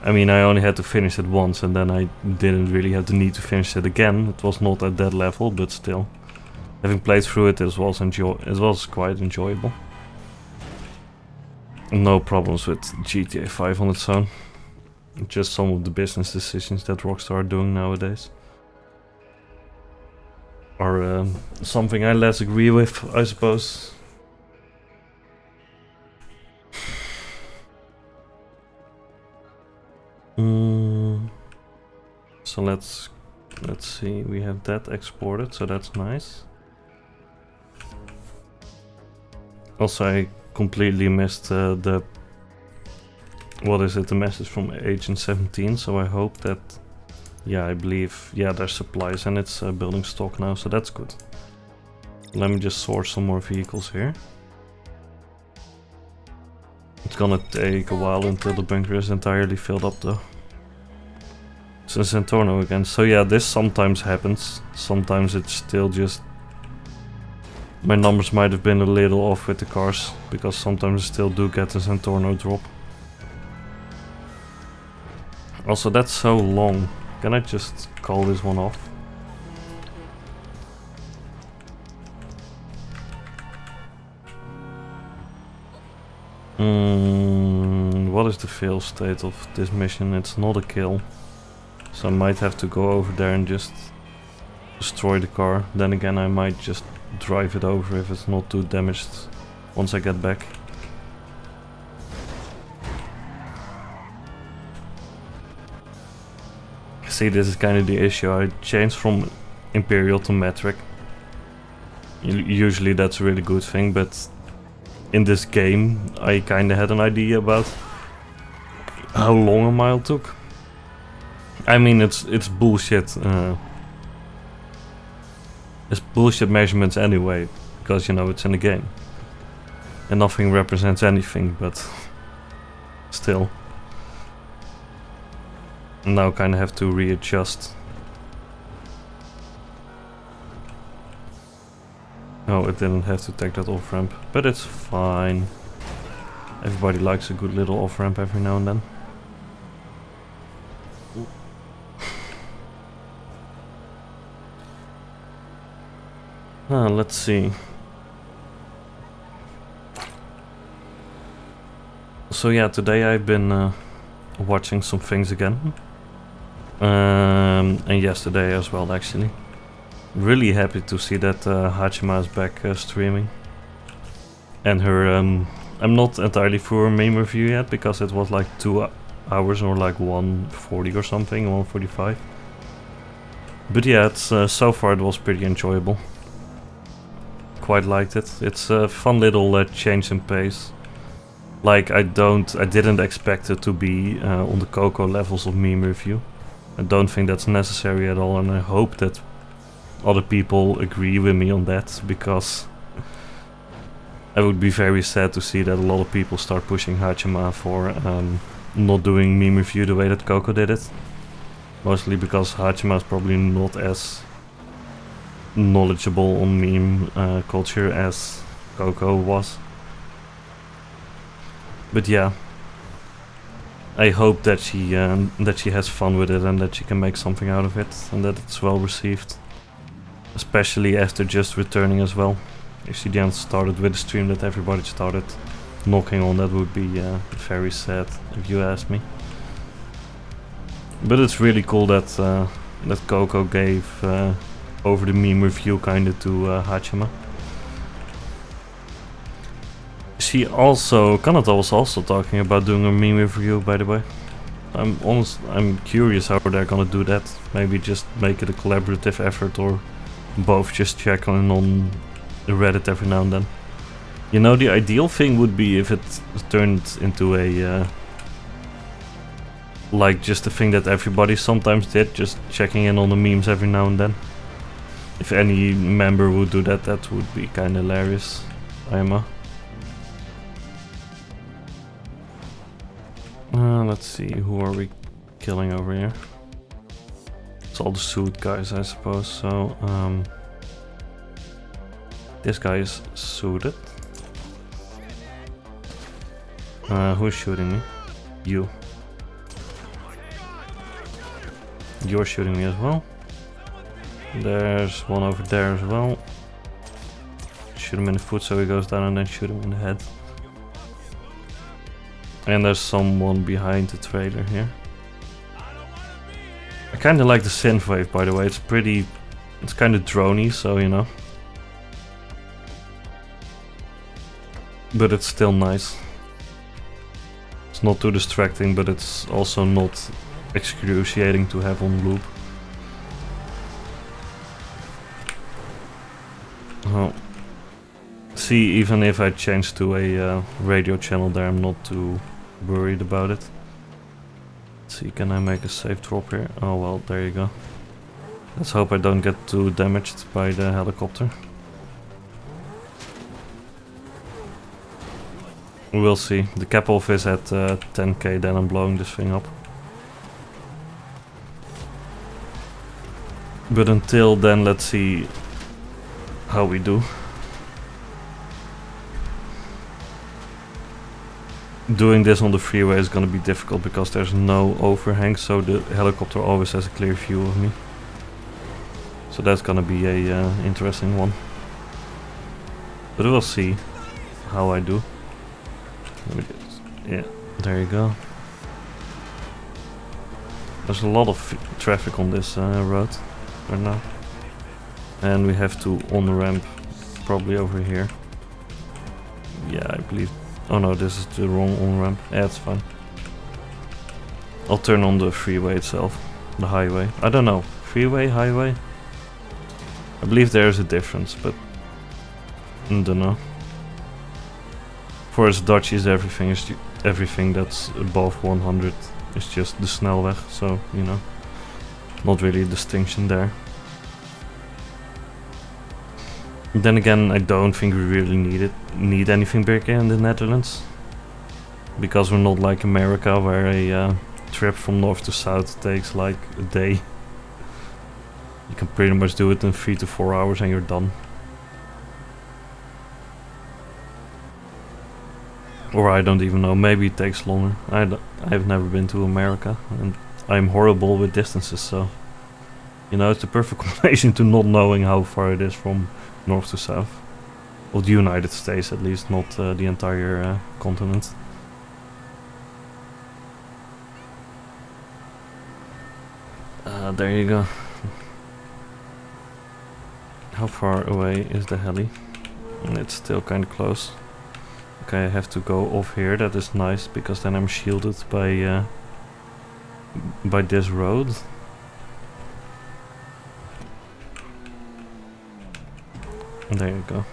I mean, I only had to finish it once and then I didn't really have the need to finish it again. It was not at that level, but still. Having played through it, it was quite enjoyable. No problems with GTA 5 on its own. Just some of the business decisions that Rockstar are doing nowadays are something I less agree with, I suppose. So let's see, we have that exported, so that's nice. Also, I completely missed the message from Agent 17, so I hope that, yeah, I believe, yeah, there's supplies and it's building stock now, so that's good. Let me just source some more vehicles here. It's gonna take a while until the bunker is entirely filled up though. So Zentorno again. So yeah, this sometimes happens. Sometimes it's still just... my numbers might have been a little off with the cars, because sometimes I still do get a Zentorno drop. Also, that's so long. Can I just call this one off? What is the fail state of this mission? It's not a kill. So I might have to go over there and just destroy the car. Then again, I might just drive it over if it's not too damaged once I get back. See, this is kind of the issue. I changed from Imperial to Metric. Usually that's a really good thing, but in this game I kind of had an idea about how long a mile took. I mean, it's bullshit. It's bullshit measurements anyway, because you know it's in the game and nothing represents anything, but still. Now kind of have to readjust. No, it didn't have to take that off ramp, but it's fine. Everybody likes a good little off ramp every now and then. Let's see. So yeah, today I've been watching some things again. And yesterday as well, actually. Really happy to see that Hachima is back streaming. And her, I'm not entirely through her meme review yet, because it was like 2 hours or like 140 or something, 145. But yeah, it's so far it was pretty enjoyable. Quite liked it. It's a fun little change in pace. Like I didn't expect it to be on the Coco levels of meme review. I don't think that's necessary at all, and I hope that other people agree with me on that, because I would be very sad to see that a lot of people start pushing Hachima for not doing meme review the way that Coco did it. Mostly because Hachima is probably not as knowledgeable on meme culture as Coco was. But yeah, I hope that she has fun with it and that she can make something out of it and that it's well received. Especially after just returning as well. If she then started with a stream that everybody started knocking on, that would be very sad, if you ask me. But it's really cool that that Coco gave over the meme review kinda to Hachima. Kanata was also talking about doing a meme review, by the way. I'm curious how they're gonna do that. Maybe just make it a collaborative effort, or both just check on Reddit every now and then. You know, the ideal thing would be if it turned into a like just a thing that everybody sometimes did, just checking in on the memes every now and then. If any member would do that, that would be kinda hilarious. Let's see, who are we killing over here? It's all the suit guys, I suppose. So, this guy is suited. Who's shooting me? You. You're shooting me as well. There's one over there as well. Shoot him in the foot so he goes down and then shoot him in the head. And there's someone behind the trailer here. I kinda like the synthwave, by the way. It's pretty... it's kinda droney, so you know. But it's still nice. It's not too distracting, but it's also not excruciating to have on loop. Oh. See, even if I change to a radio channel there, I'm not too worried about it. Let's see, can I make a safe drop here? Oh well, there you go. Let's hope I don't get too damaged by the helicopter. We'll see. The cap off is at 10k, then I'm blowing this thing up. But until then, let's see how we do. Doing this on the freeway is gonna be difficult because there's no overhang, so the helicopter always has a clear view of me. So that's gonna be a interesting one. But we'll see how I do. Yeah, there you go. There's a lot of traffic on this road right now. And we have to on-ramp probably over here. Yeah, I believe... oh no, this is the wrong on-ramp. Yeah, it's fine. I'll turn on the freeway itself. The highway. I don't know. Freeway, highway? I believe there is a difference, but... I don't know. For us Dutchies, everything that's above 100 is just the snelweg, so, you know. Not really a distinction there. Then again, I don't think we really need anything bigger in the Netherlands. Because we're not like America, where a trip from north to south takes like a day. You can pretty much do it in 3 to 4 hours and you're done. Or I don't even know, maybe it takes longer. I've never been to America and I'm horrible with distances, so... you know, it's the perfect combination to not knowing how far it is from north to south. Of the United States at least, not the entire continent. There you go. How far away is the heli? It's still kind of close. Okay, I have to go off here. That is nice because then I'm shielded by this road. There you go.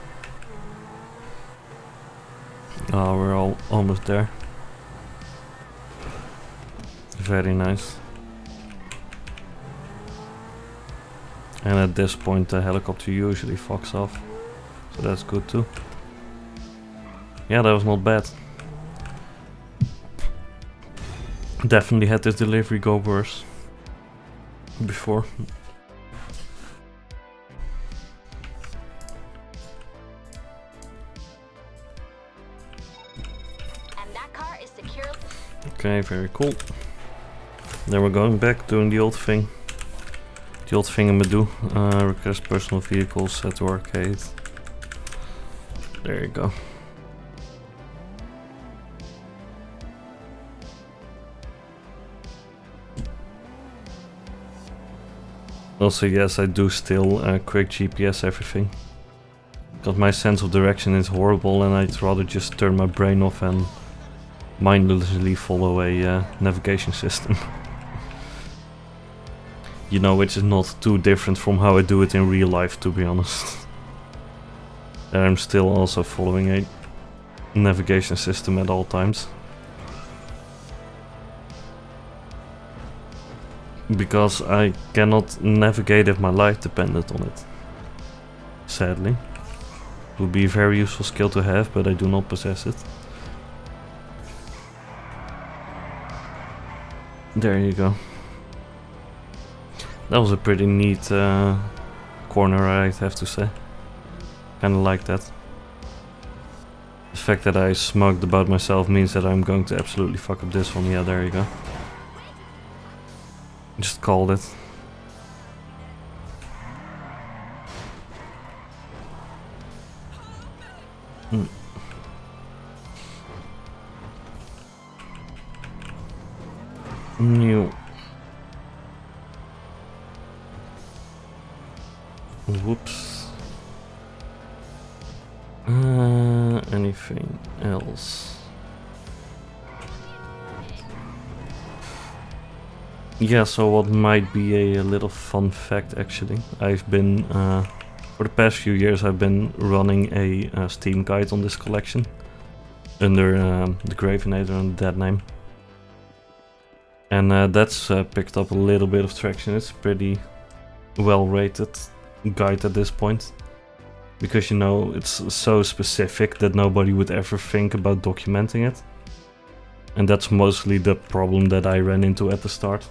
Oh, we're all almost there. Very nice. And at this point the helicopter usually fucks off. So that's good too. Yeah, that was not bad. Definitely had this delivery go worse before. Okay, very cool. Then we're going back, doing the old thing. The old thing I'm gonna do. Request personal vehicles, set to arcade. There you go. Also, yes, I do still quick GPS everything. Because my sense of direction is horrible and I'd rather just turn my brain off and mindlessly follow a navigation system. You know, which is not too different from how I do it in real life, to be honest. And I'm still also following a navigation system at all times. Because I cannot navigate if my life depended on it. Sadly. It would be a very useful skill to have, but I do not possess it. There you go. That was a pretty neat corner, I'd have to say. Kinda like that. The fact that I smoked about myself means that I'm going to absolutely fuck up this one. Yeah, there you go. Just called it. New. Whoops. Anything else? Yeah, so what might be a little fun fact actually. I've been, for the past few years I've been running a Steam guide on this collection. Under the Gravinator and that name. And that's picked up a little bit of traction. It's a pretty well rated guide at this point. Because you know, it's so specific that nobody would ever think about documenting it. And that's mostly the problem that I ran into at the start.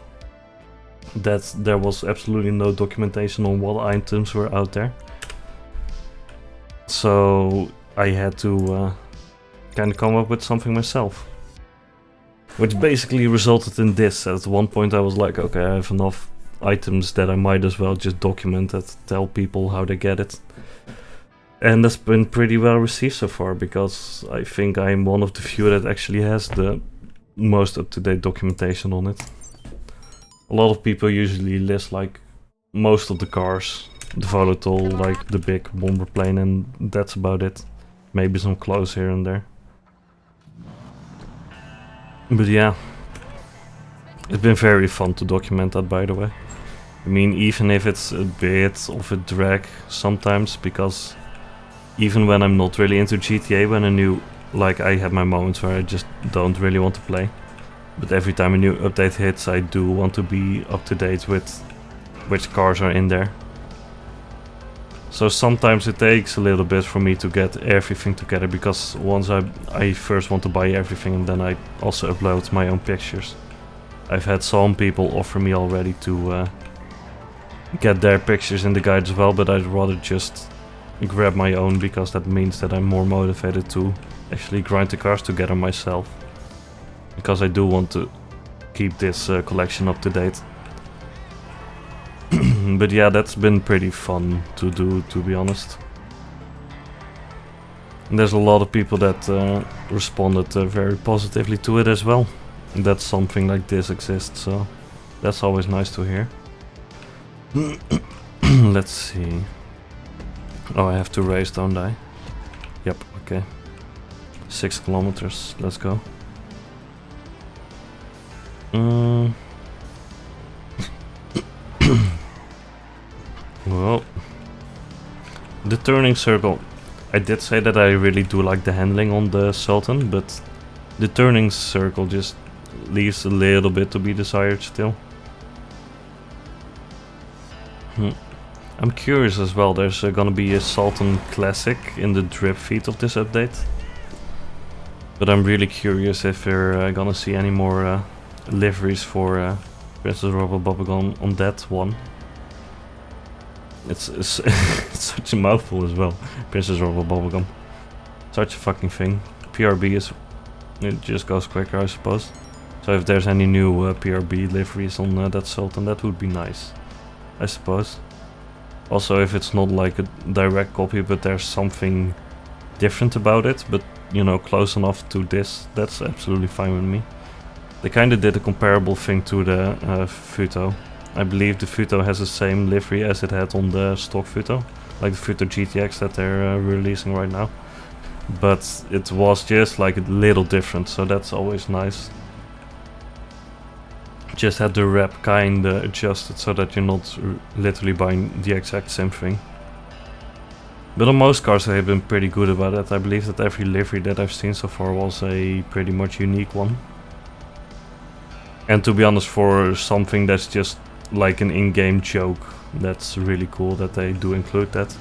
That there was absolutely no documentation on what items were out there. So I had to kind of come up with something myself. Which basically resulted in this. At one point I was like, okay, I have enough items that I might as well just document it, tell people how they get it. And that's been pretty well received so far, because I think I'm one of the few that actually has the most up-to-date documentation on it. A lot of people usually list like most of the cars, the volatile, like the big bomber plane, and that's about it. Maybe some clothes here and there. But yeah, it's been very fun to document that, by the way. I mean, even if it's a bit of a drag sometimes, because even when I'm not really into GTA, when I have my moments where I just don't really want to play. But every time a new update hits, I do want to be up to date with which cars are in there. So sometimes it takes a little bit for me to get everything together, because once I first want to buy everything and then I also upload my own pictures. I've had some people offer me already to get their pictures in the guide as well, but I'd rather just grab my own, because that means that I'm more motivated to actually grind the cars together myself. Because I do want to keep this collection up to date. But yeah, that's been pretty fun to do, to be honest. And there's a lot of people that responded very positively to it as well. That something like this exists, so that's always nice to hear. Let's see. Oh, I have to race, don't I? Yep, okay. 6 kilometers, let's go. Well, the turning circle. I did say that I really do like the handling on the Sultan, but the turning circle just leaves a little bit to be desired still. I'm curious as well, there's gonna be a Sultan Classic in the drip feed of this update. But I'm really curious if we're gonna see any more liveries for Princess Rubber Bubblegum on that one. It's such a mouthful as well. Princess Rubber Bubblegum. Such a fucking thing. PRB is... it just goes quicker, I suppose. So if there's any new PRB liveries on that Sultan, that would be nice, I suppose. Also, if it's not like a direct copy, but there's something different about it, but you know, close enough to this, that's absolutely fine with me. They kinda did a comparable thing to the Futo. I believe the Futo has the same livery as it had on the stock Futo, like the Futo GTX that they're releasing right now. But it was just like a little different, so that's always nice. Just had the wrap kinda adjusted so that you're not literally buying the exact same thing. But on most cars they've been pretty good about it. I believe that every livery that I've seen so far was a pretty much unique one. And to be honest, for something that's just like an in-game joke, that's really cool that they do include that.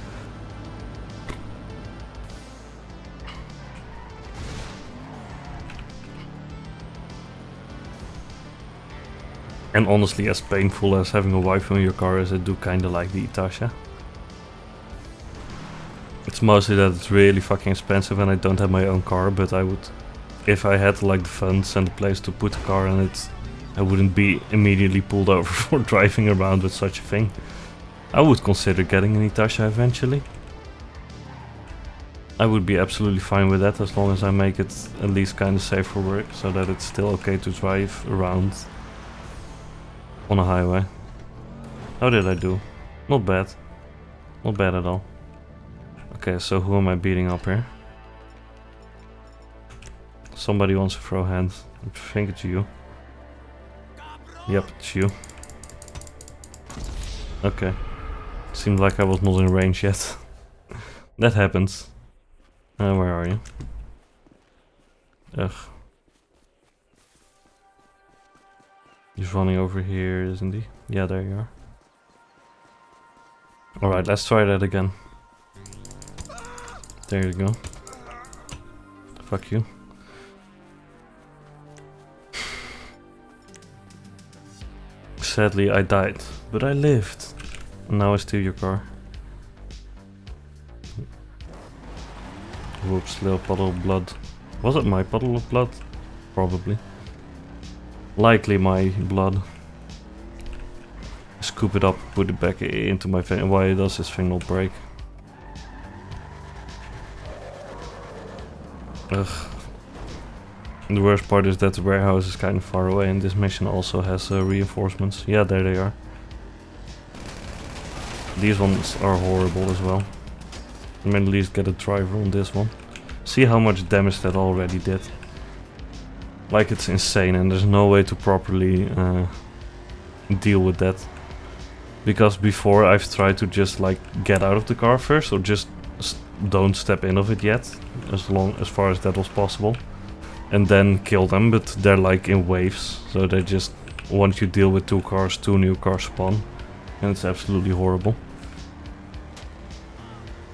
And honestly, as painful as having a wife in your car is, I do kinda like the Itasha. It's mostly that it's really fucking expensive and I don't have my own car, but I would, if I had like the funds and the place to put the car in it, I wouldn't be immediately pulled over for driving around with such a thing. I would consider getting an Itasha eventually. I would be absolutely fine with that as long as I make it at least kind of safe for work, so that it's still okay to drive around on a highway. How did I do? Not bad. Not bad at all. Okay, so who am I beating up here? Somebody wants to throw hands. I think it's you. Yep, it's you. Okay. Seemed like I was not in range yet. That happens. Where are you? Ugh. He's running over here, isn't he? Yeah, there you are. Alright, let's try that again. There you go. Fuck you. Sadly, I died, but I lived. And now I steal your car. Whoops, little puddle of blood. Was it my puddle of blood? Probably. Likely my blood. Scoop it up, put it back into my thing. Why does this thing not break? Ugh. And the worst part is that the warehouse is kind of far away and this mission also has reinforcements. Yeah, there they are. These ones are horrible as well. I mean, at least get a driver on this one. See how much damage that already did. Like, it's insane and there's no way to properly deal with that. Because before I've tried to just like get out of the car first or just don't step in of it yet. As far as that was possible. And then kill them, but they're like in waves. So they just, once you deal with 2 cars, 2 new cars spawn. And it's absolutely horrible.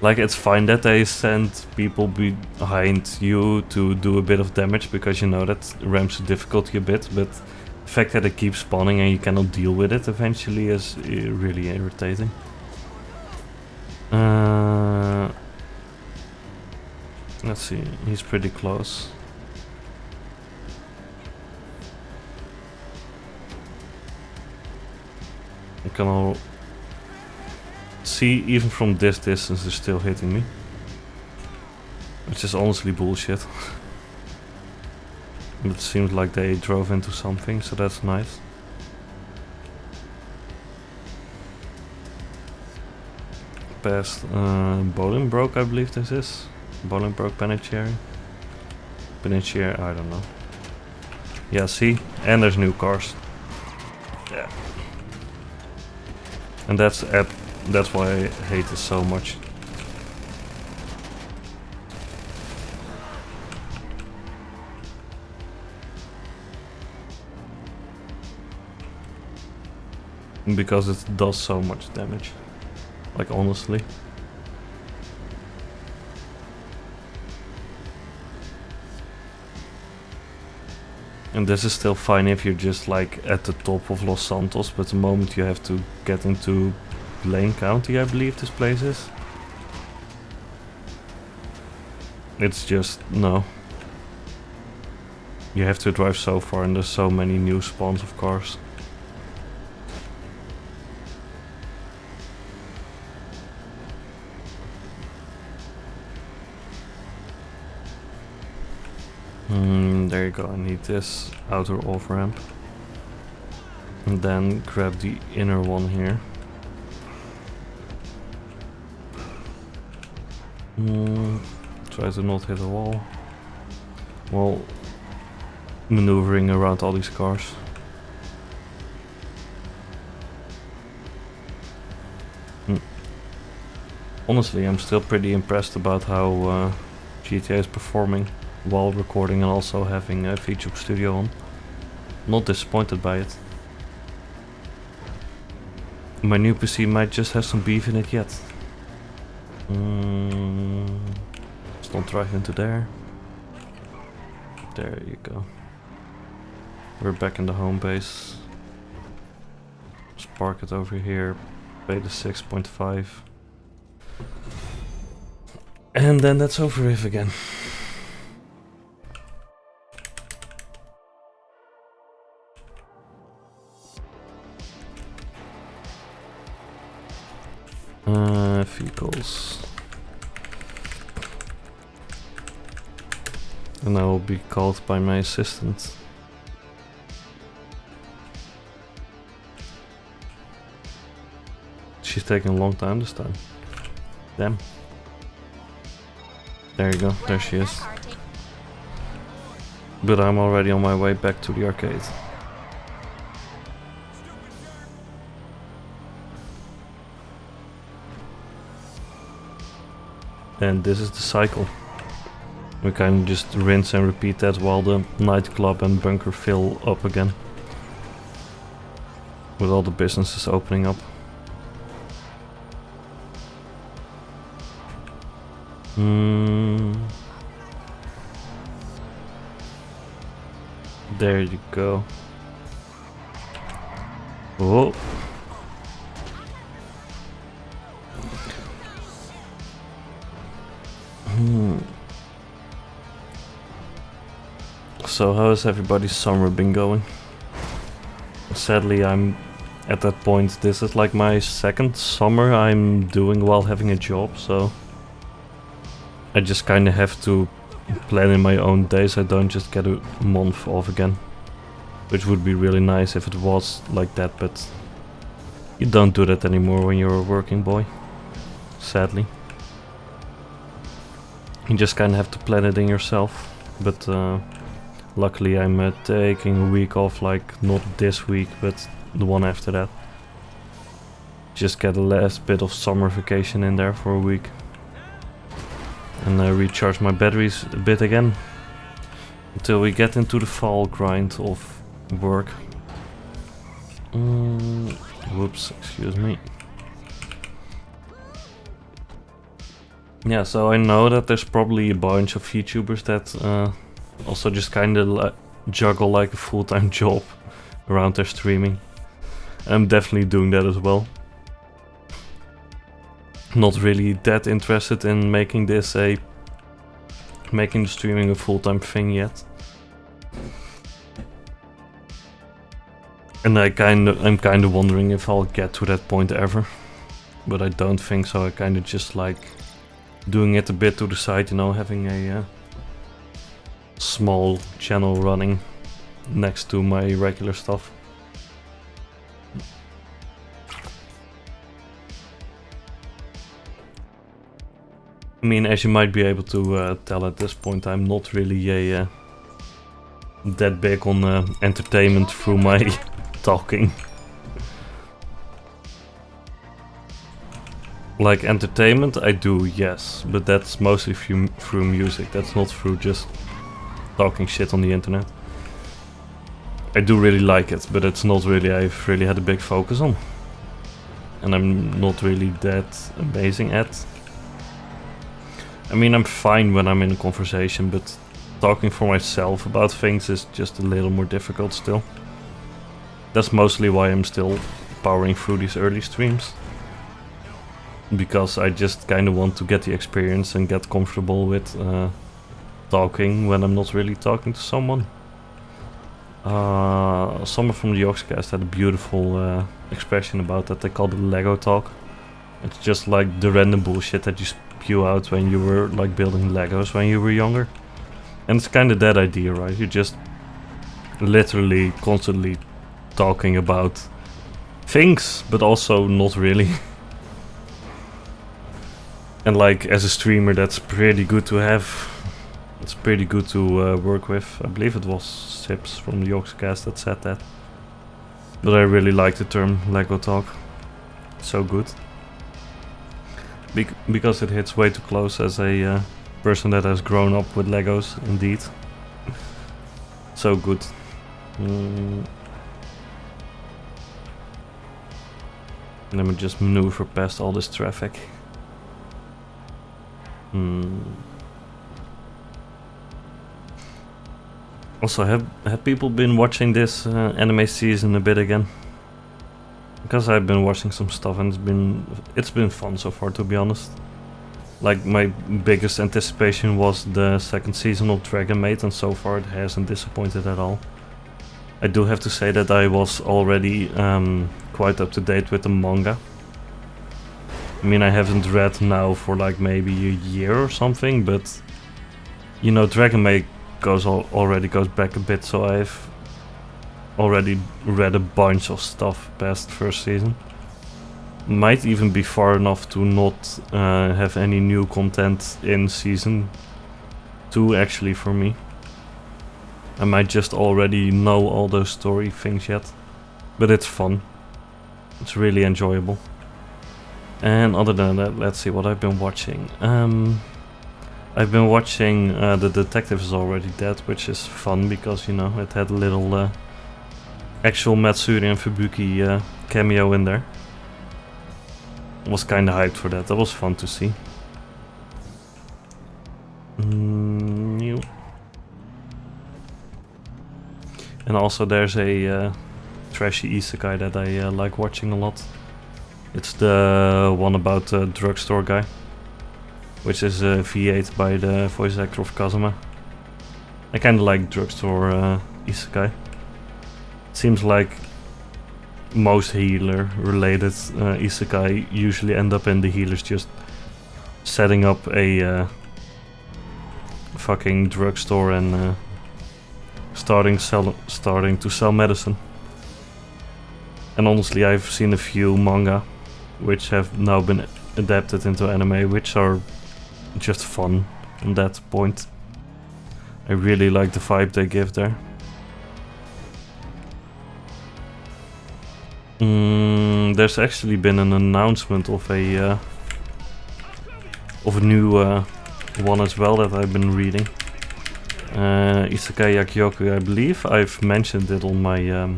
Like, it's fine that they send people behind you to do a bit of damage, because you know that ramps the difficulty a bit, but the fact that it keeps spawning and you cannot deal with it eventually is really irritating. Let's see, he's pretty close. You can all see, even from this distance, they're still hitting me. Which is honestly bullshit. It seems like they drove into something, so that's nice. Past Bolingbroke, I believe this is. Bolingbroke Penitentiary. Penitentiary, I don't know. Yeah, see? And there's new cars. Yeah. And that's why I hate this so much. Because it does so much damage. Like, honestly. And this is still fine if you're just like at the top of Los Santos, but the moment you have to get into Blaine County, I believe this place is. It's just, no. You have to drive so far and there's so many new spawns of cars. There you go, I need this outer off ramp. And then grab the inner one here. Try to not hit a wall. While maneuvering around all these cars. Honestly, I'm still pretty impressed about how GTA is performing while recording and also having a VTube Studio on. Not disappointed by it. My new PC might just have some beef in it yet. Let's not drive into there. There you go. We're back in the home base. Just park it over here, pay the 6.5. And then that's over with again. Vehicles. And I will be called by my assistant. She's taking a long time this time. Damn. There you go, there she is. But I'm already on my way back to the arcade. And this is the cycle. We kind of just rinse and repeat that while the nightclub and bunker fill up again. With all the businesses opening up. There you go. Oh. So how has everybody's summer been going? Sadly, I'm at that point. This is like my second summer I'm doing while having a job, so I just kind of have to plan in my own days. I don't just get a month off again, which would be really nice if it was like that, but you don't do that anymore when you're a working boy, sadly. You just kind of have to plan it in yourself, but luckily I'm taking a week off, like not this week, but the one after that. Just get a last bit of summer vacation in there for a week. And recharge my batteries a bit again. Until we get into the fall grind of work. Whoops, excuse me. Yeah, so I know that there's probably a bunch of VTubers that also just kind of juggle like a full-time job around their streaming. I'm definitely doing that as well. Not really that interested in making the streaming a full-time thing yet. And I'm kind of wondering if I'll get to that point ever. But I don't think so. I kind of just like doing it a bit to the side, you know, having a small channel running next to my regular stuff. I mean, as you might be able to tell at this point, I'm not really that big on entertainment through my talking. Like entertainment, I do, yes, but that's mostly through music. That's not through just talking shit on the internet. I do really like it, but it's not really I've really had a big focus on. And I'm not really that amazing at. I mean, I'm fine when I'm in a conversation, but talking for myself about things is just a little more difficult still. That's mostly why I'm still powering through these early streams. Because I just kind of want to get the experience and get comfortable with talking when I'm not really talking to someone. Someone from the Oxcast had a beautiful expression about that. They called it Lego talk. It's just like the random bullshit that you spew out when you were like building Legos when you were younger. And it's kind of that idea, right? You're just literally constantly talking about things, but also not really. And like as a streamer, that's pretty good to have. It's pretty good to work with. I believe it was Sips from the Oxcast that said that. But I really like the term Lego talk. So good. Because it hits way too close as a person that has grown up with Legos, indeed. So good. Let me just maneuver past all this traffic. Also, have people been watching this anime season a bit again? because I've been watching some stuff and it's been fun so far, to be honest. Like, my biggest anticipation was the second season of Dragon Maid, and so far it hasn't disappointed at all. I do have to say that I was already quite up to date with the manga. I mean, I haven't read now for like maybe a year or something, but you know, Dragon Maid already goes back a bit, so I've already read a bunch of stuff past first season. Might even be far enough to not have any new content in season 2 actually for me. I might just already know all those story things yet, but it's fun. It's really enjoyable. And other than that, let's see what I've been watching. I've been watching The Detective is Already Dead, which is fun because, you know, it had a little actual Matsuri and Fubuki cameo in there. I was kinda hyped for that. That was fun to see. New. And also there's a trashy isekai that I like watching a lot. It's the one about the drugstore guy, which is V8 by the voice actor of Kazuma. I kinda like drugstore isekai. Seems like most healer-related isekai usually end up in the healers just setting up a fucking drugstore and starting to sell medicine. And honestly, I've seen a few manga which have now been adapted into anime, which are just fun on that point. I really like the vibe they give there. There's actually been an announcement of a new one as well that I've been reading. Isekai Yakyoku, I believe. I've mentioned it on my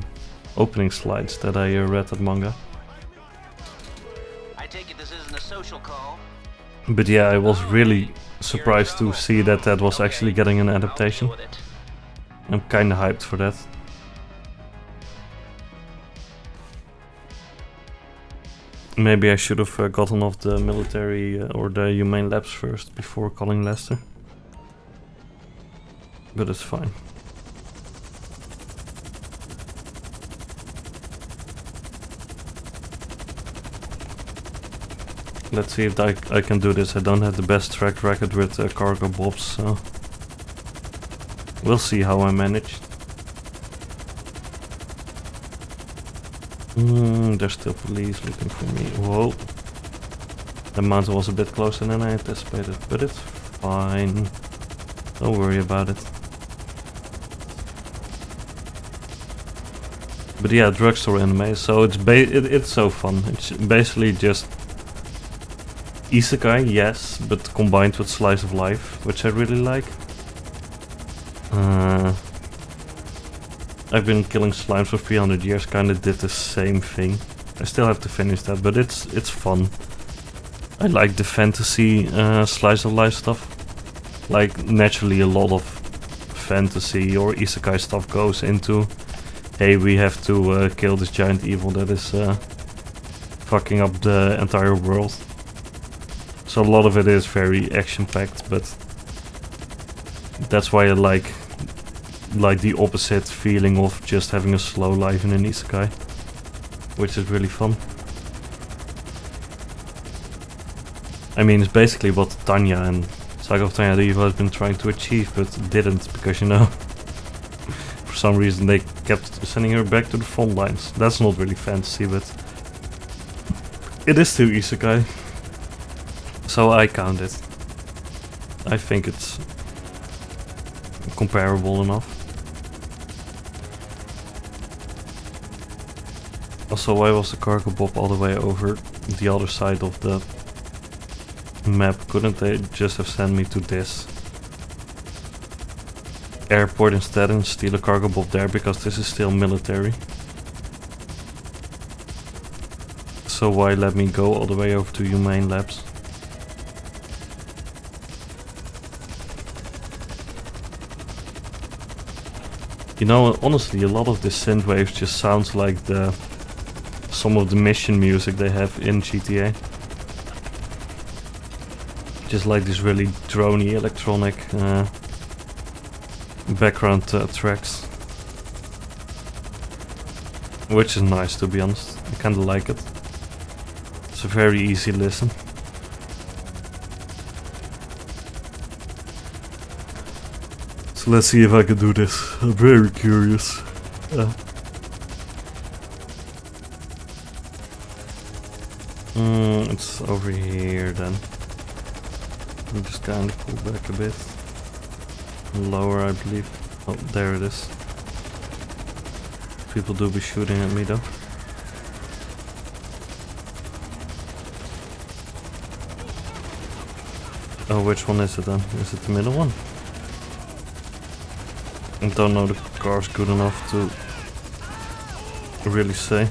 opening slides that I read that manga. I take it this isn't a social call. But yeah, I was really surprised to see that that was actually getting an adaptation. I'm kinda hyped for that. Maybe I should have gotten off the military or the humane labs first before calling Lester. But it's fine. Let's see if I can do this. I don't have the best track record with cargo bobs, so we'll see how I manage. There's still police looking for me. Whoa. The mountain was a bit closer than I anticipated, but it's fine. Don't worry about it. But yeah, drugstore anime, so it's so fun. It's basically just isekai, yes, but combined with slice of life, which I really like. I've been killing slimes for 300 years, kinda did the same thing. I still have to finish that, but it's fun. I like the fantasy slice of life stuff. Like, naturally a lot of fantasy or isekai stuff goes into, hey, we have to kill this giant evil that is fucking up the entire world. So a lot of it is very action-packed, but that's why I like the opposite feeling of just having a slow life in an isekai, which is really fun. I mean, it's basically what Tanya and Saga of Tanya the Evil has been trying to achieve, but didn't, because, you know, for some reason they kept sending her back to the front lines. That's not really fantasy, but it is still isekai, so I count it. I think it's comparable enough. Also, why was the cargo bob all the way over the other side of the map? Couldn't they just have sent me to this airport instead and steal a cargo bob there, because this is still military? So why let me go all the way over to humane labs? You know, honestly, a lot of this synthwave just sounds like the some of the mission music they have in GTA. Just like these really drony electronic background tracks. Which is nice, to be honest. I kinda like it. It's a very easy listen. So let's see if I can do this. I'm very curious. It's over here then. I'm just kinda pull back a bit. Lower, I believe. Oh, there it is. People do be shooting at me though. Oh, which one is it then? Is it the middle one? I don't know the car's good enough to really say.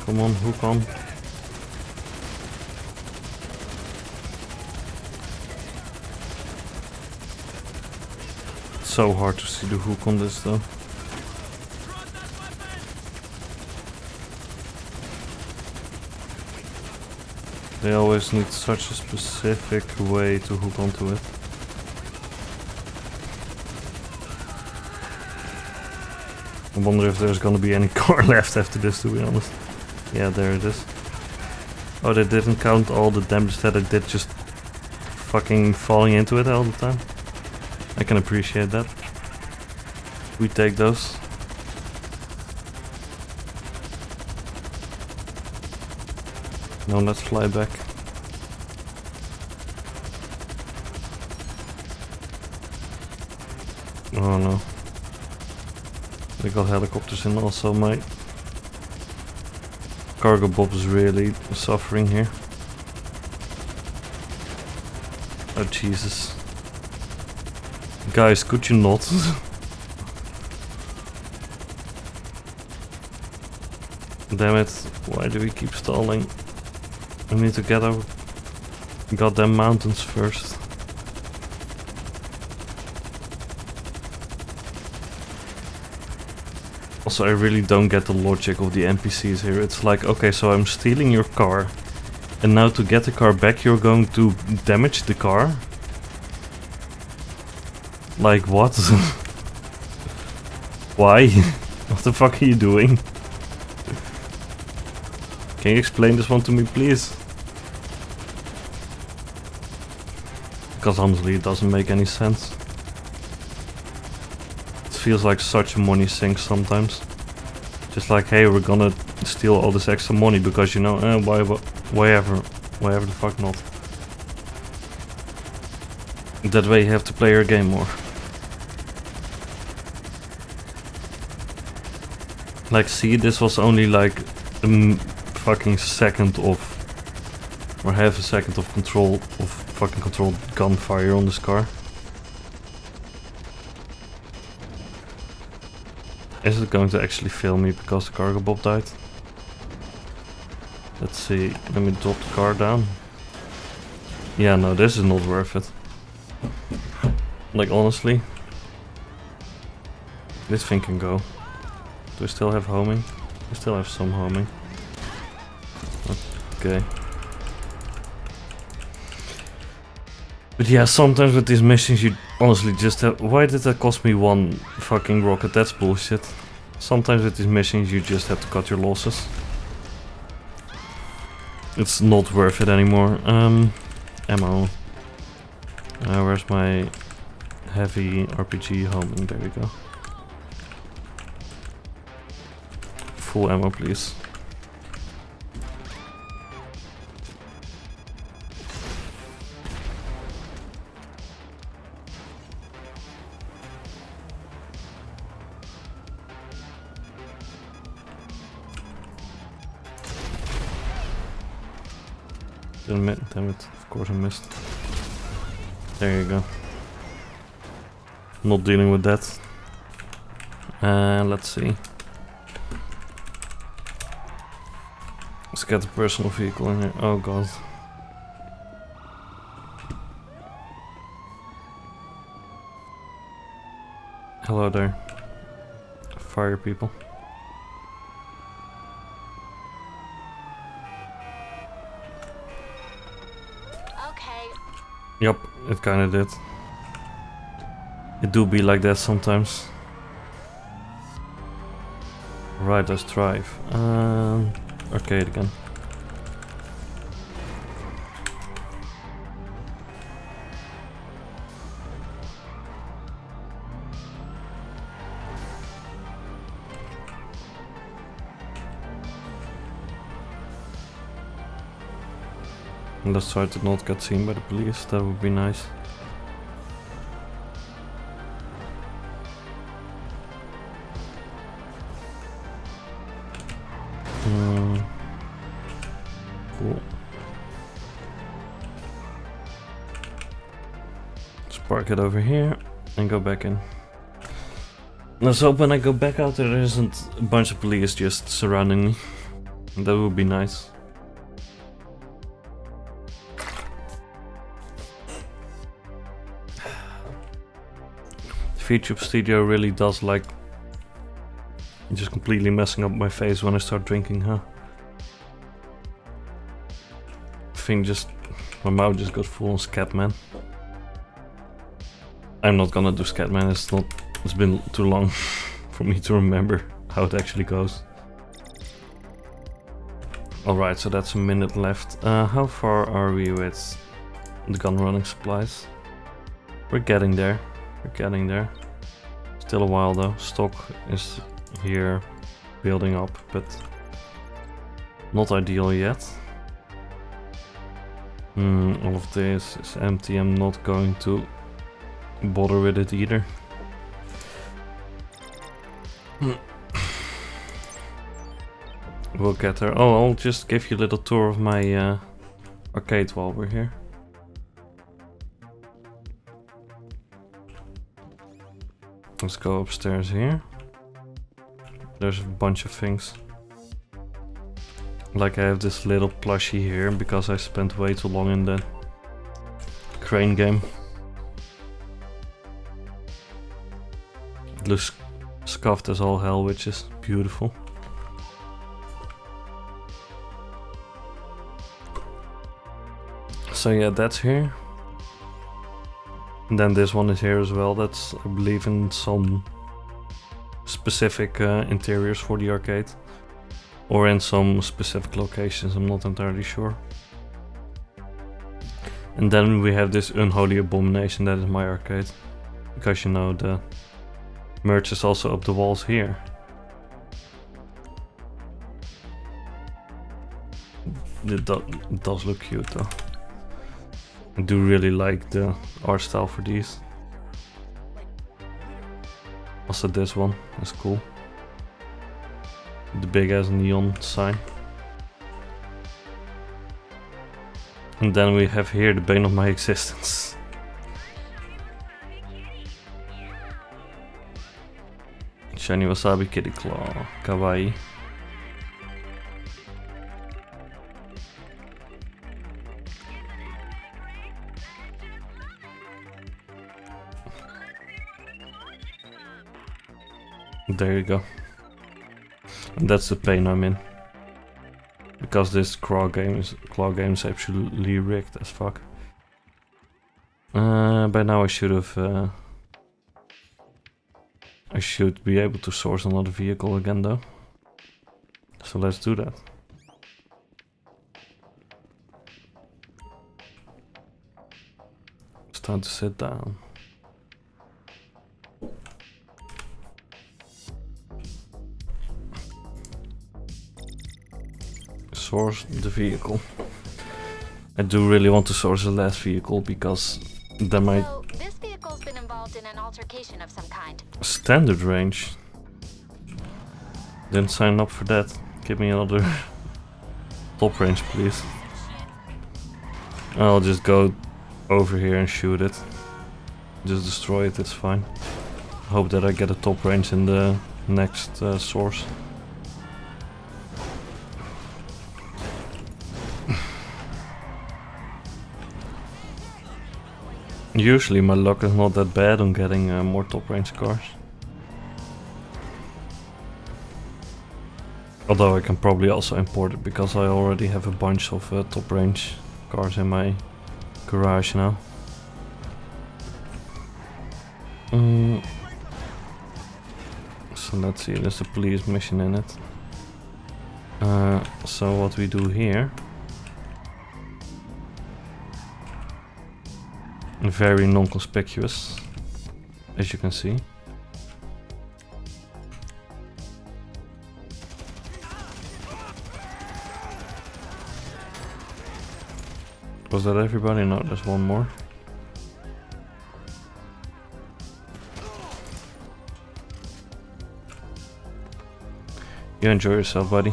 Come on, hook on. It's so hard to see the hook on this though. They always need such a specific way to hook onto it. I wonder if there's gonna be any car left after this, to be honest. Yeah, there it is. Oh, they didn't count all the damage that I did just fucking falling into it all the time. I can appreciate that. We take those. Now let's fly back. Oh no. They got helicopters in also, my cargo bob is really suffering here. Oh Jesus. Guys, could you not? Damn it, why do we keep stalling? We need to get our goddamn mountains first. Also, I really don't get the logic of the NPCs here. It's like, okay, so I'm stealing your car, and now to get the car back you're going to damage the car? Like what? Why? What the fuck are you doing? Can you explain this one to me, please? Because honestly, it doesn't make any sense. It feels like such a money sink sometimes. Just like, hey, we're gonna steal all this extra money because, you know, why ever the fuck not? That way you have to play your game more. Like, see, this was only like a fucking second of, or half a second of fucking controlled gunfire on this car. Is it going to actually fail me because the cargo bob died? Let's see, let me drop the car down. Yeah, no, this is not worth it. Like, honestly. This thing can go. Do I still have homing? I still have some homing. Okay. But yeah, sometimes with these missions you honestly just have... Why did that cost me one fucking rocket? That's bullshit. Sometimes with these missions you just have to cut your losses. It's not worth it anymore. Ammo. Where's my heavy RPG homing? There we go. Full ammo, please. Damn it, of course I missed. There you go. Not dealing with that. Let's see. Let's get the personal vehicle in here. Oh god. Hello there. Fire people. Okay. Yup, it kinda did. It do be like that sometimes. Right, let's drive. Arcade again. Let's try to not get seen by the police, that would be nice. Cool. Let's park it over here and go back in. Let's hope when I go back out there isn't a bunch of police just surrounding me. That would be nice. VTube Studio really does like just completely messing up my face when I start drinking, huh? I think just my mouth just got full on Scatman. I'm not gonna do Scatman, it's been too long for me to remember how it actually goes. Alright, so that's a minute left. How far are we with the gun running supplies? We're getting there. We're getting there. Still a while though. Stock is here building up, but not ideal yet. All of this is empty. I'm not going to bother with it either. We'll get there. Oh, I'll just give you a little tour of my arcade while we're here. Let's go upstairs here. There's a bunch of things. Like I have this little plushie here because I spent way too long in the crane game. It looks scuffed as all hell, which is beautiful. So yeah, that's here. And then this one is here as well. That's, I believe, in some specific interiors for the arcade. Or in some specific locations, I'm not entirely sure. And then we have this unholy abomination, that is my arcade. Because you know, the merch is also up the walls here. It does look cute though. I do really like the art style for these. Also this one is cool. The big ass neon sign. And then we have here the bane of my existence. Shiny Wasabi Kitty Claw. Kawaii. There you go. And that's the pain I'm in. Because this claw game is absolutely rigged as fuck. By now I should have... I should be able to source another vehicle again though. So let's do that. It's time to sit down. Source the vehicle. I do really want to source the last vehicle because there might... So, this vehicle's been involved in an altercation of some kind. Standard range. Didn't sign up for that. Give me another top range, please. I'll just go over here and shoot it. Just destroy it, it's fine. Hope that I get a top range in the next source. Usually my luck is not that bad on getting more top range cars. Although I can probably also import it because I already have a bunch of top range cars in my garage now. So let's see, there's a police mission in it. So what we do here, very non-conspicuous, as you can see. Was that everybody? No, there's one more. You enjoy yourself, buddy.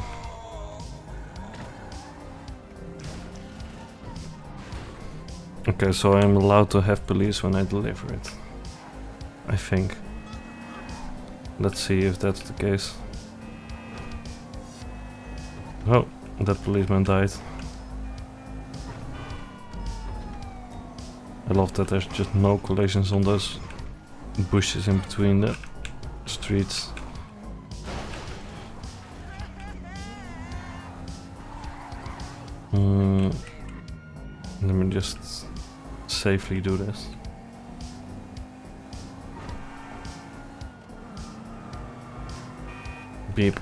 Okay, so I'm allowed to have police when I deliver it, I think. Let's see if that's the case. Oh, that policeman died. I love that there's just no collisions on those bushes in between the streets. Let me just safely do this. Beep.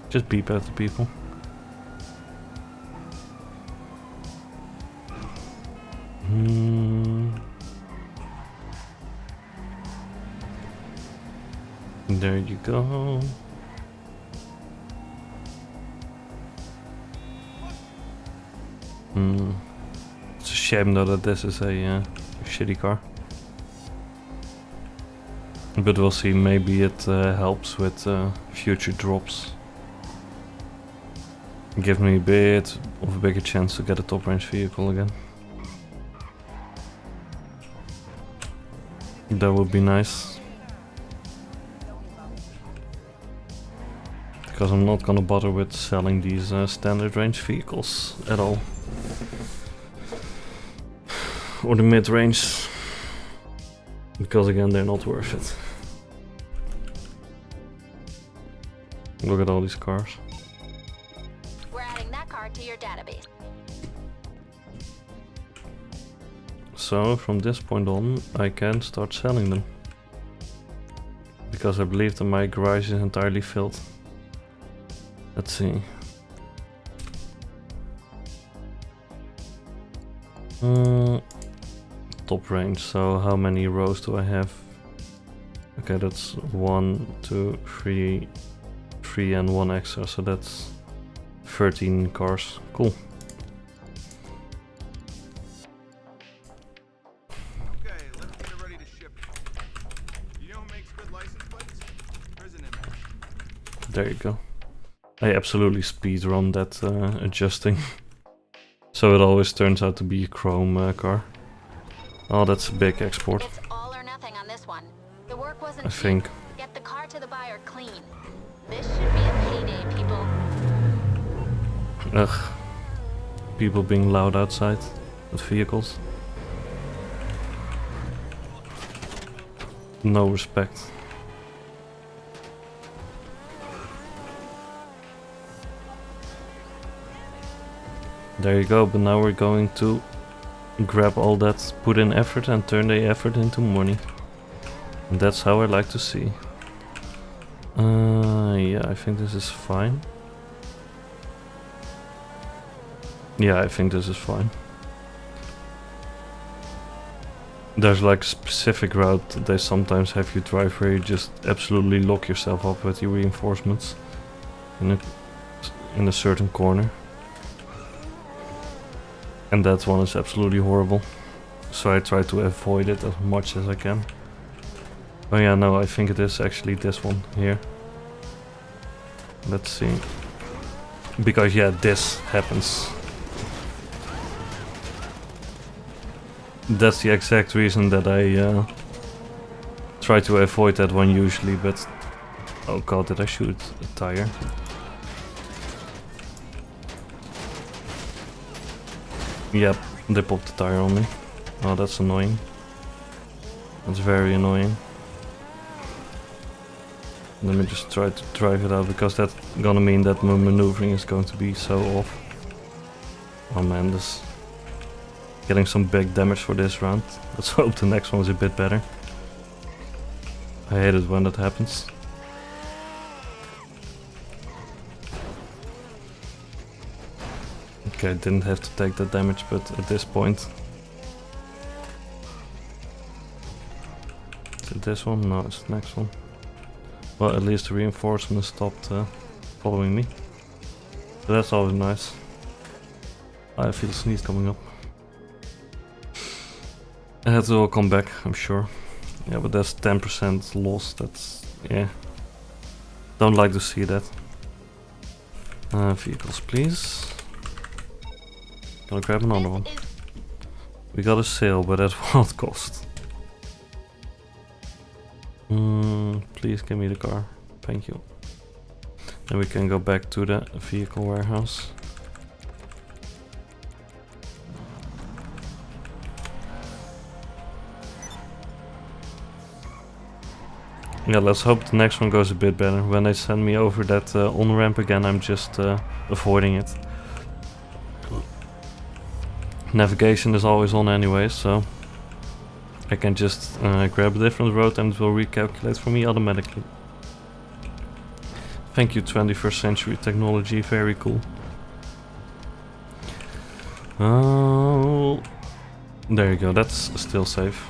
Just beep at the people. There you go. It's a shame though that this is a shitty car. But we'll see, maybe it helps with future drops. Give me a bit of a bigger chance to get a top range vehicle again. That would be nice. Because I'm not gonna bother with selling these standard range vehicles at all. Or the mid-range. Because again, they're not worth it. Look at all these cars. We're adding that car to your database. So from this point on, I can start selling them. Because I believe that my garage is entirely filled. Let's see. Top range, so how many rows do I have? Okay, that's 1, 2, 3, 3 and 1 extra, so that's 13 cars. Cool. Okay, let's get it ready to ship. You know who makes good license plates? Prison inmates. There you go. I absolutely speedrun that adjusting. So it always turns out to be a chrome car. Oh, that's a big export. It's all or nothing on this one. The work wasn't I think. cheap. Get the car to the buyer clean. This should be a payday, people. Ugh. People being loud outside with vehicles. No respect. There you go, but now we're going to grab all that put in effort and turn the effort into money. And that's how I like to see. Yeah, I think this is fine. Yeah, I think this is fine. There's like a specific route that they sometimes have you drive where you just absolutely lock yourself up with your reinforcements in a certain corner. And that one is absolutely horrible. So I try to avoid it as much as I can. Oh yeah, no, I think it is actually this one here. Let's see. Because yeah, this happens. That's the exact reason that I try to avoid that one usually, but... Oh god, did I shoot a tire? Yep, they popped the tire on me. Oh, that's annoying. That's very annoying. Let me just try to drive it out, because that's gonna mean that my maneuvering is going to be so off. Oh man, this getting some big damage for this round. Let's hope the next one is a bit better. I hate it when that happens. Okay, didn't have to take that damage, but at this point... Is it this one? No, it's the next one. Well, at least the reinforcement stopped following me. So that's always nice. I feel a sneeze coming up. I had to all come back, I'm sure. Yeah, but that's 10% loss, that's... yeah. Don't like to see that. Vehicles, please. Gotta grab another one. We got a sale, but at what cost? Please give me the car. Thank you. Then we can go back to the vehicle warehouse. Yeah, let's hope the next one goes a bit better. When they send me over that on-ramp again, I'm just avoiding it. Navigation is always on anyway, so I can just grab a different road and it will recalculate for me automatically. Thank you, 21st century technology, very cool. Oh, there you go, that's still safe.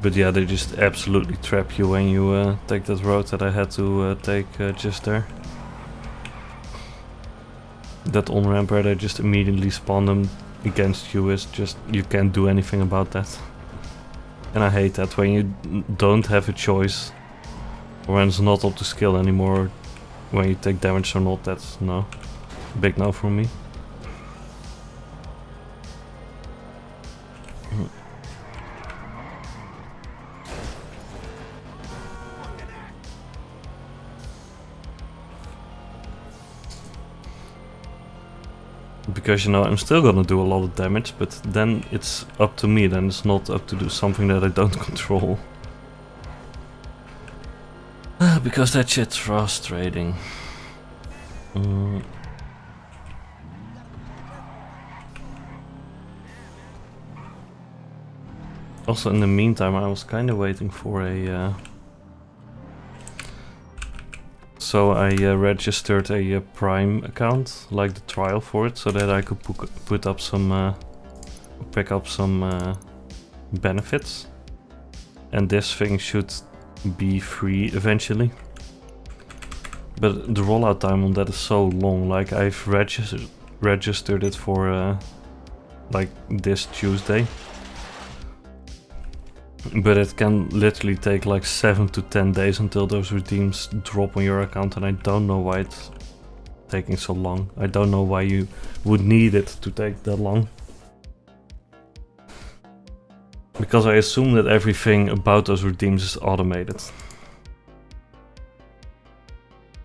But yeah, they just absolutely trap you when you take that road that I had to take just there. That on-ramp where they just immediately spawn them against you is just, you can't do anything about that. And I hate that when you don't have a choice, or when it's not up to skill anymore, when you take damage or not. That's no, big no for me. Because, you know, I'm still gonna do a lot of damage, but then it's up to me, then it's not up to do something that I don't control. Because that shit's frustrating. Also, in the meantime, I was kind of waiting for a... So I registered a Prime account, like the trial for it, so that I could put up some, pick up some benefits. And this thing should be free eventually. But the rollout time on that is so long. Like, I've registered it for like this Tuesday. But it can literally take like 7 to 10 days until those redeems drop on your account, and I don't know why it's taking so long. I don't know why you would need it to take that long. Because I assume that everything about those redeems is automated.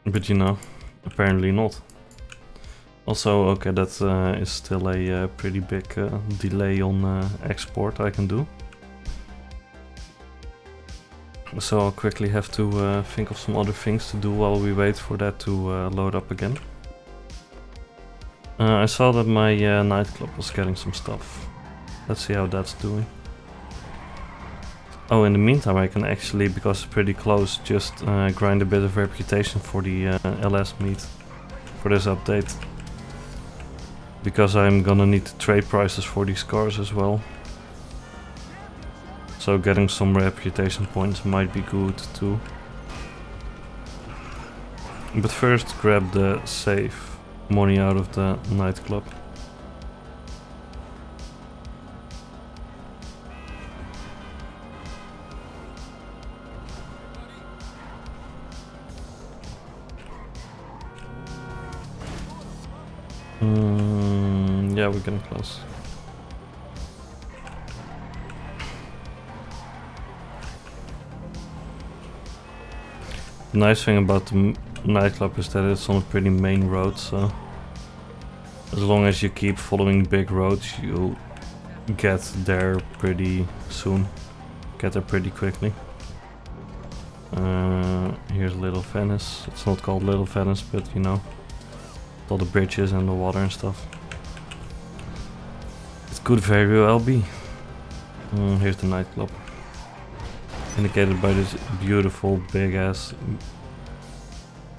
But you know, apparently not. Also, okay, that is still a pretty big delay on export I can do. So I'll quickly have to think of some other things to do while we wait for that to load up again. I saw that my nightclub was getting some stuff. Let's see how that's doing. Oh, in the meantime I can actually, because it's pretty close, just grind a bit of reputation for the LS meat for this update. Because I'm gonna need to trade prices for these cars as well. So getting some reputation points might be good too. But first grab the safe money out of the nightclub. Yeah, we're getting close. The nice thing about the nightclub is that it's on a pretty main road, so as long as you keep following big roads, you'll get there pretty soon. get there pretty quickly. Here's Little Venice. It's not called Little Venice, but you know, all the bridges and the water and stuff. It could very well be. Here's the nightclub, indicated by this beautiful big ass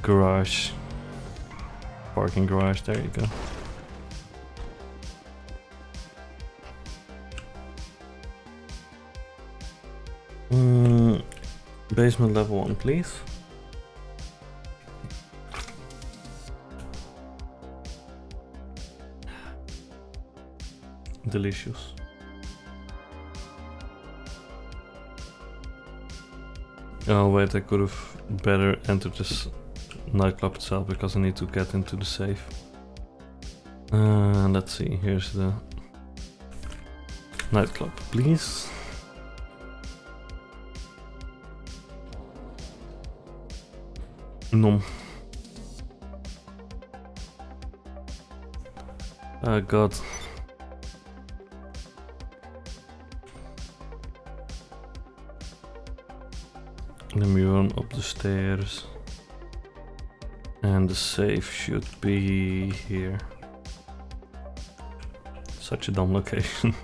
garage, parking garage. There you go. Basement level 1, please. Delicious. Oh wait, I could have better entered this nightclub itself because I need to get into the safe. Let's see, here's the nightclub, please. Nom. Oh god. Let me run up the stairs. And the safe should be here. Such a dumb location.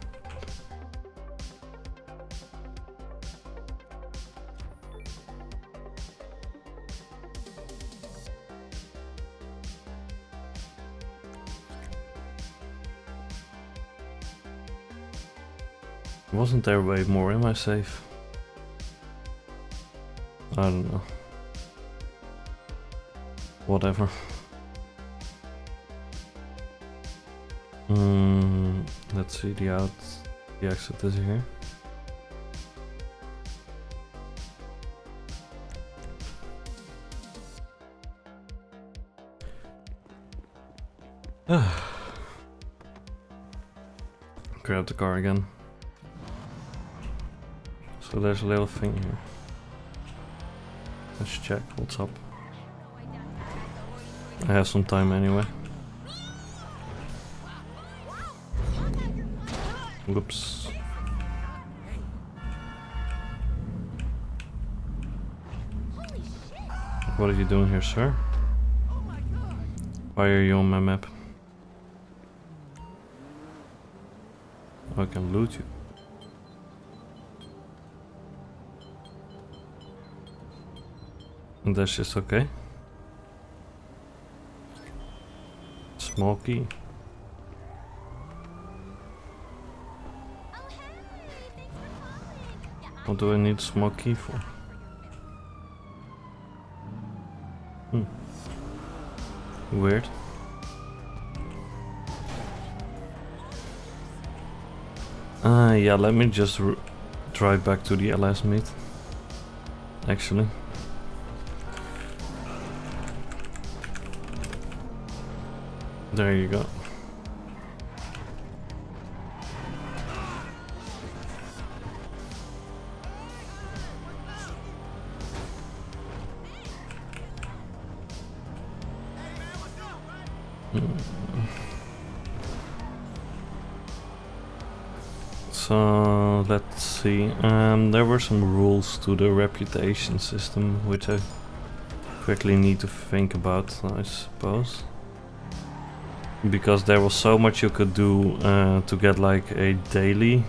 Wasn't there way more in my safe? I don't know. Whatever. Let's see, the exit is here. Grab the car again. So there's a little thing here. Let's check what's up. I have some time anyway. Whoops. What are you doing here, sir? Why are you on my map? I can loot you. And that's just okay. Small key. What do I need a small key for? Weird. Yeah, let me just drive back to the LS meet. Actually. There you go. So let's see. There were some rules to the reputation system which I quickly need to think about, I suppose. Because there was so much you could do to get like a daily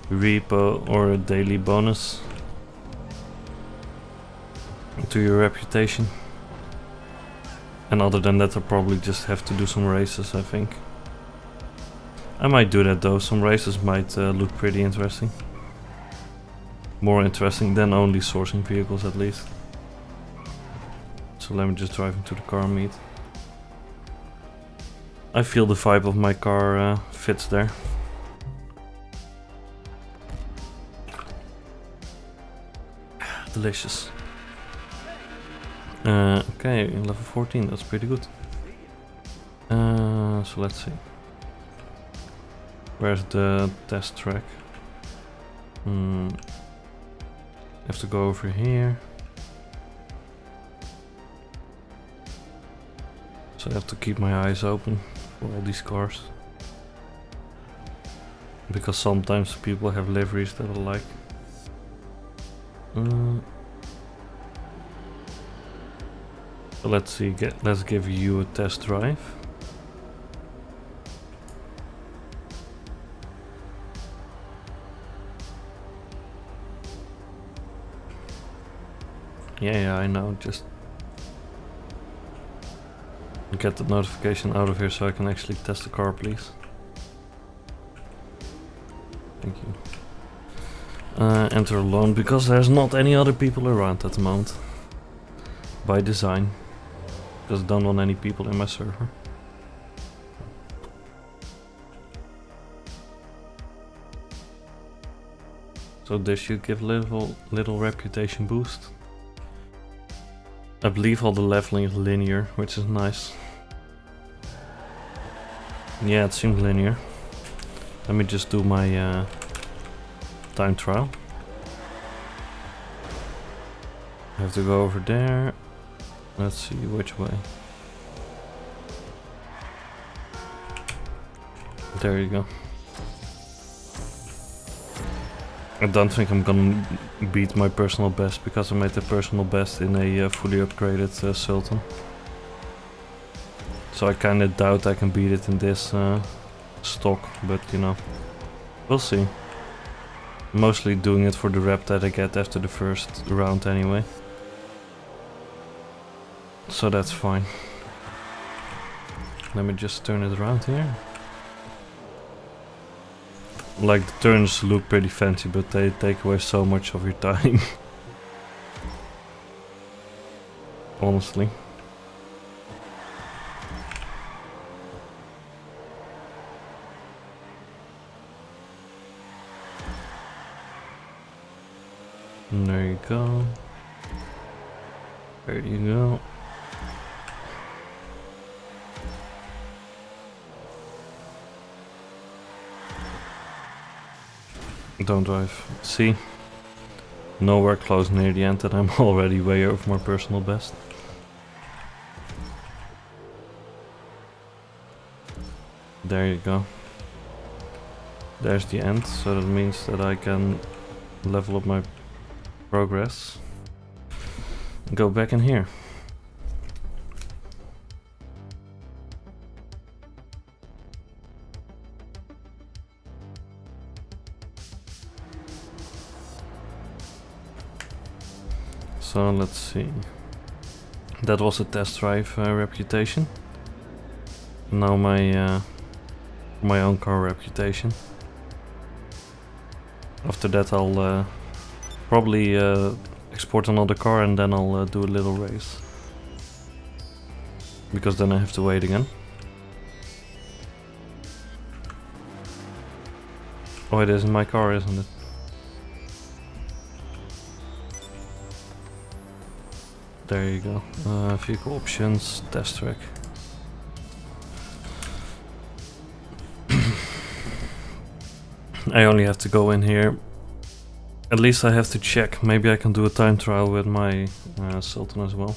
repo or a daily bonus to your reputation. And other than that, I probably just have to do some races, I think. I might do that though, some races might look pretty interesting. More interesting than only sourcing vehicles at least. So let me just drive into the car meet. I feel the vibe of my car fits there. Delicious. Okay, level 14, that's pretty good. So let's see. Where's the test track? Have to go over here. So I have to keep my eyes open for all these cars. because sometimes people have liveries that I like. So let's see, let's give you a test drive. Yeah, I know, just get the notification out of here so I can actually test the car, please. Thank you. Enter alone, because there's not any other people around at the moment. By design. Because I don't want any people in my server. So this should give little reputation boost. I believe all the leveling is linear, which is nice. Yeah, it seems linear. Let me just do my time trial. I have to go over there. Let's see which way. There you go. I don't think I'm gonna beat my personal best, because I made the personal best in a fully upgraded Sultan. So I kinda doubt I can beat it in this stock, but you know, we'll see. Mostly doing it for the rep that I get after the first round anyway. So that's fine. Let me just turn it around here. Like, the turns look pretty fancy, but they take away so much of your time. Honestly. And there you go. There you go. Don't drive. See? Nowhere close near the end, and I'm already way over my personal best. There you go. There's the end, so that means that I can level up my progress. Go back in here. So let's see. That was a test drive reputation. Now my own car reputation. After that I'll probably export another car, and then I'll do a little race. Because then I have to wait again. Oh, it isn't my car, isn't it? There you go. Vehicle options, test track. I only have to go in here. At least I have to check. Maybe I can do a time trial with my Sultan as well.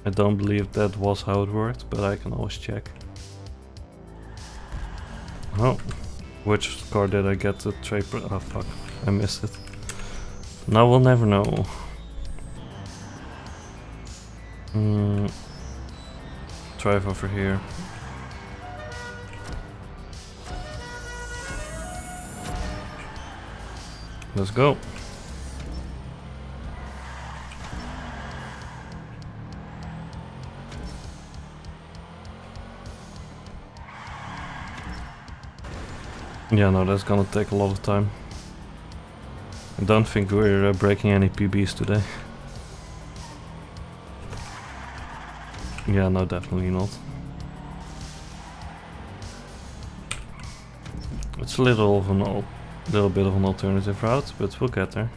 I don't believe that was how it worked, but I can always check. Oh, which car did I get the trade? Oh fuck, I missed it. Now we'll never know. Drive over here. Let's go. Yeah, no, that's gonna take a lot of time. I don't think we're breaking any PBs today. Yeah, no, definitely not. It's a little bit of an alternative route, but we'll get there.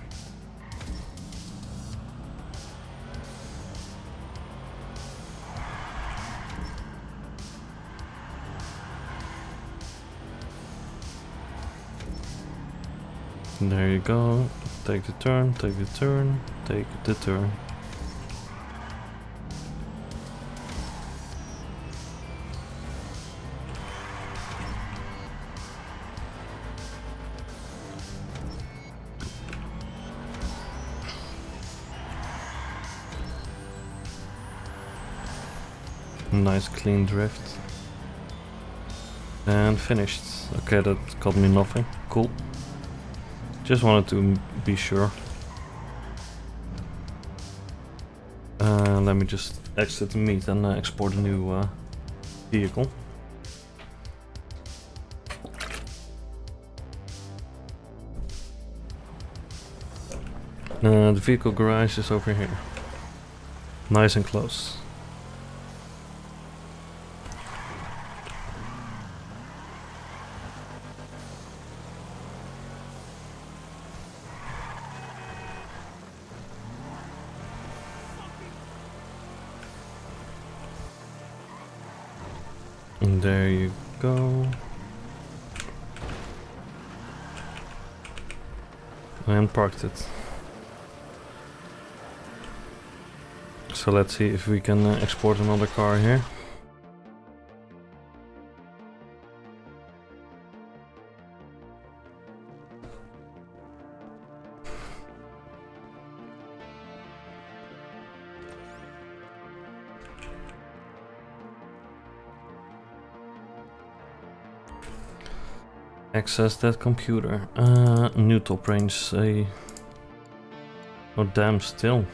There you go. Take the turn, take the turn, take the turn. Nice clean drift. And finished. Okay, that got me nothing. Cool. Just wanted to be sure. Let me just exit the meet and export a new vehicle. The vehicle garage is over here. Nice and close. And there you go. And parked it. So let's see if we can export another car here. Access that computer. New top range, say. Oh damn, still.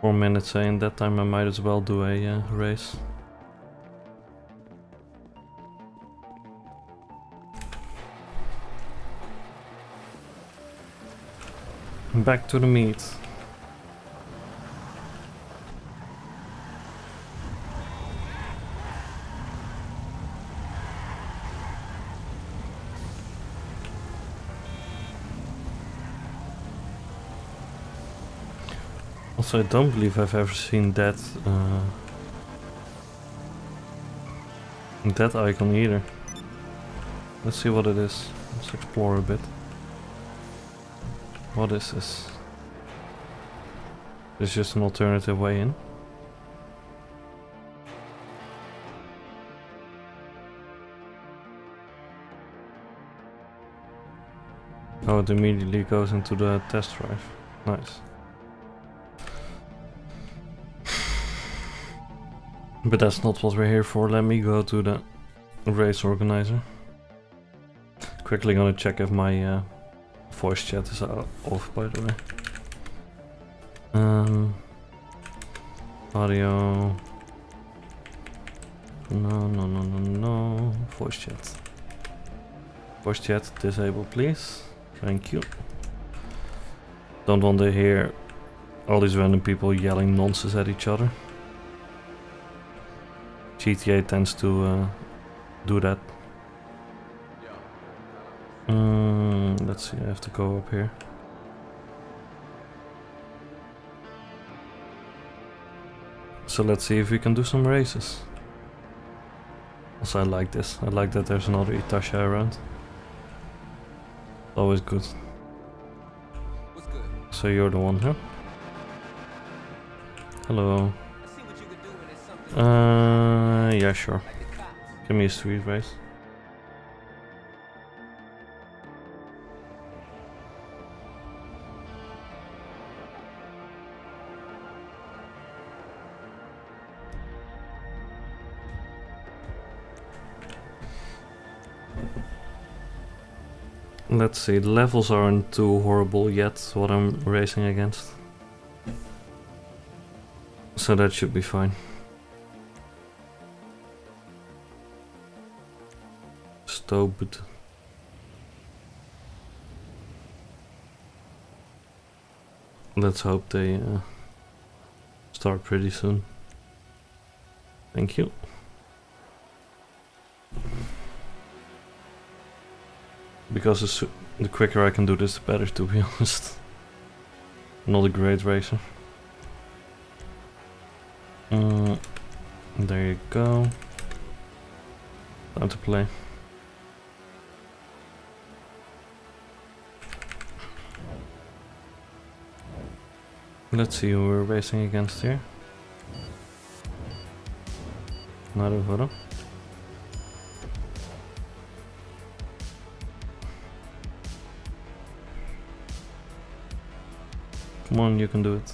Four minutes, say, in that time I might as well do a race. Back to the meet. Also, I don't believe I've ever seen that icon either. Let's see what it is. Let's explore a bit. What is this? It's just an alternative way in. Oh, it immediately goes into the test drive. Nice. But that's not what we're here for. Let me go to the race organizer. Quickly gonna check if my voice chat is off, by the way. Audio. No. Voice chat. Voice chat disable, please. Thank you. Don't want to hear all these random people yelling nonsense at each other. GTA tends to do that. Let's see, I have to go up here. So let's see if we can do some races. Also, I like this. I like that there's another Itasha around. Always good. What's good? So you're the one, huh? Hello. I see what you could do when it's something Yeah, sure. like the cops. Give me a street race. Let's see, the levels aren't too horrible yet, what I'm racing against. So that should be fine. Stowed. Let's hope they start pretty soon. Thank you. Because the quicker I can do this, the better, to be honest. Not a great racer. There you go. Time to play. Let's see who we're racing against here. Naruhodo. Come on, you can do it.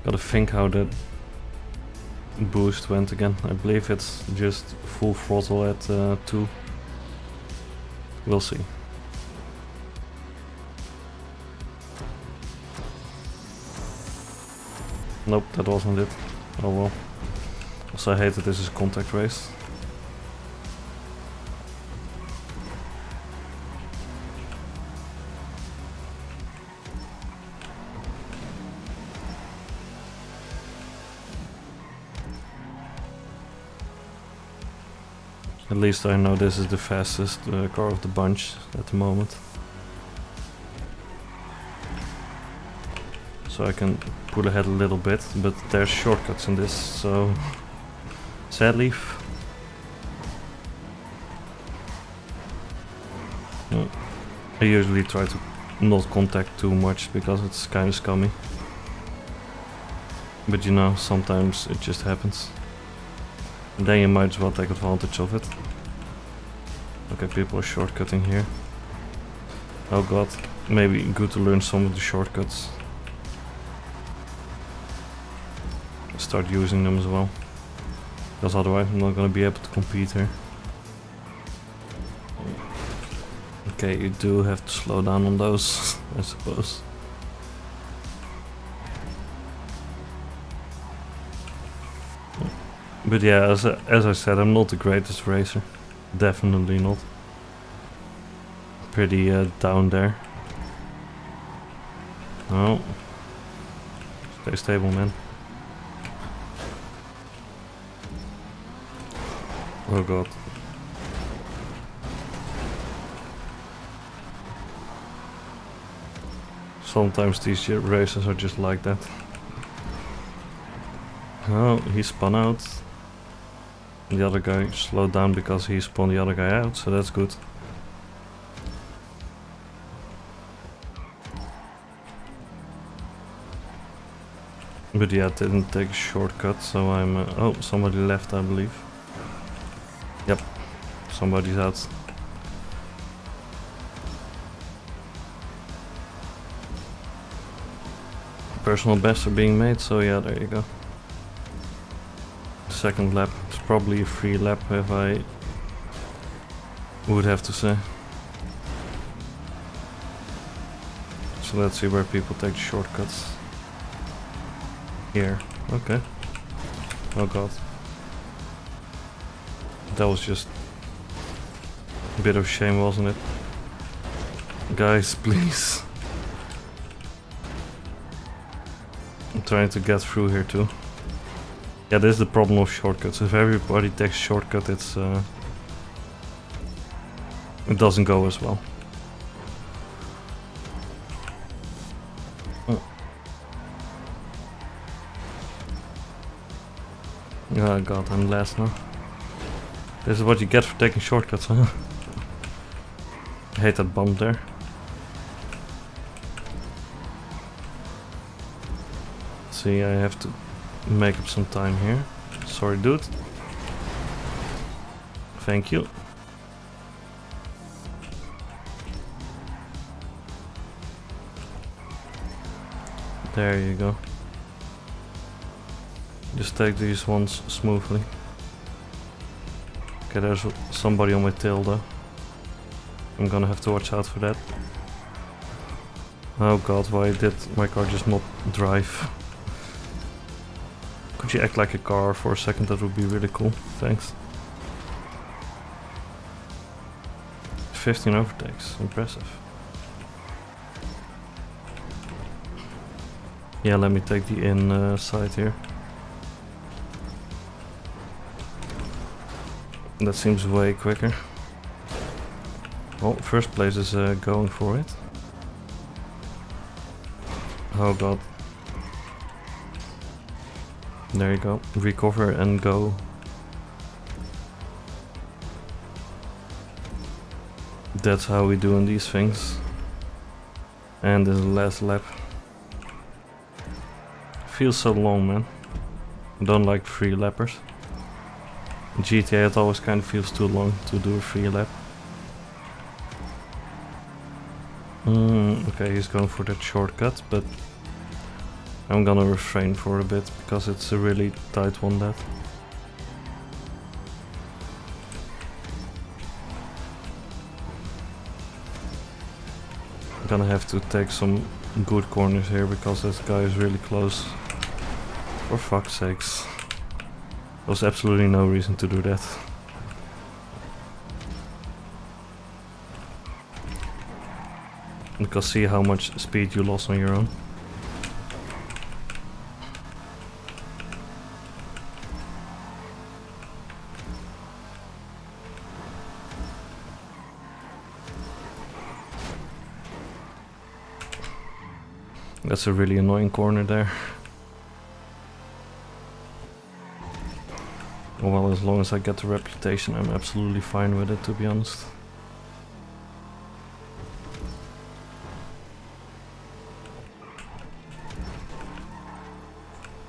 Gotta think how that boost went again. I believe it's just full throttle at 2. We'll see. Nope, that wasn't it. Oh well. Also, I hate that this is a contact race. At least I know this is the fastest car of the bunch at the moment. So I can pull ahead a little bit, but there's shortcuts in this, so sadly. I usually try to not contact too much because it's kind of scummy. But you know, sometimes it just happens. And then you might as well take advantage of it. Okay, people are shortcutting here. Oh god, maybe good to learn some of the shortcuts. Start using them as well. Because otherwise I'm not gonna be able to compete here. Okay, you do have to slow down on those, I suppose. But yeah, as I said, I'm not the greatest racer. Definitely not. Pretty down there. Oh. Stay stable, man. Oh god. Sometimes these races are just like that. Oh, he spun out. The other guy slowed down because he spun the other guy out, so that's good. But yeah, it didn't take a shortcut, so I'm... oh, somebody left, I believe. Yep, somebody's out. Personal bests are being made, so yeah, there you go. Second lap, it's probably a free lap if I would have to say. So let's see where people take the shortcuts. Here, okay. Oh god. That was just a bit of shame, wasn't it? Guys, please. I'm trying to get through here too. Yeah, this is the problem of shortcuts. If everybody takes a shortcut, it doesn't go as well. Oh god, I'm last now. This is what you get for taking shortcuts, huh? I hate that bump there. See, I have to make up some time here. Sorry, dude. Thank you. There you go. Just take these ones smoothly. Okay, there's somebody on my tail though. I'm gonna have to watch out for that. Oh god, why did my car just not drive? Could you act like a car for a second? That would be really cool. Thanks. 15 overtakes. Impressive. Yeah, let me take the inside here. That seems way quicker. Well, first place is going for it. Oh god. There you go. Recover and go. That's how we do in these things. And this is the last lap. Feels so long, man. I don't like free lappers. In GTA it always kind of feels too long to do a free lap. Okay, he's going for that shortcut, but I'm gonna refrain for a bit because it's a really tight one, that. I'm gonna have to take some good corners here because this guy is really close. For fuck's sakes. There was absolutely no reason to do that. Because see how much speed you lost on your own. That's a really annoying corner there. Well, as long as I get the reputation, I'm absolutely fine with it, to be honest.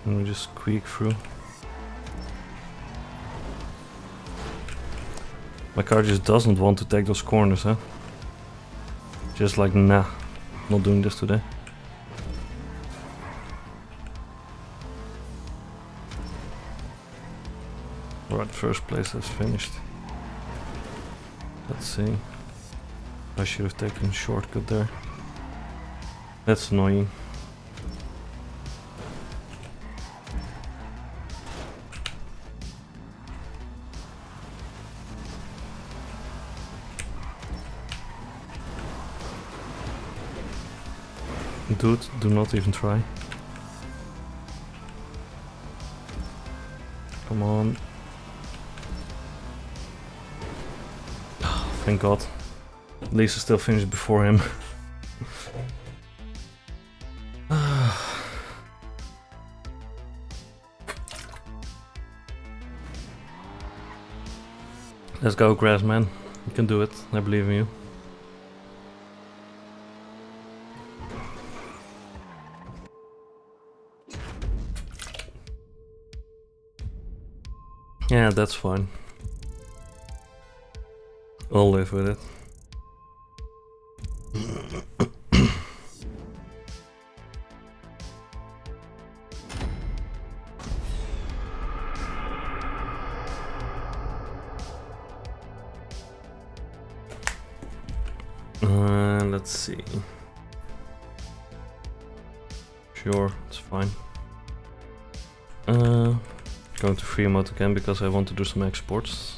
Let me just squeak through. My car just doesn't want to take those corners, huh? Just like, nah, not doing this today. Right, first place is finished. Let's see. I should have taken a shortcut there. That's annoying. Dude, do not even try. Come on. Thank God. At least I still finished before him. Let's go, Grassman. You can do it. I believe in you. Yeah, that's fine. I'll live with it. Let's see. Sure, it's fine. Going to free mode again because I want to do some exports.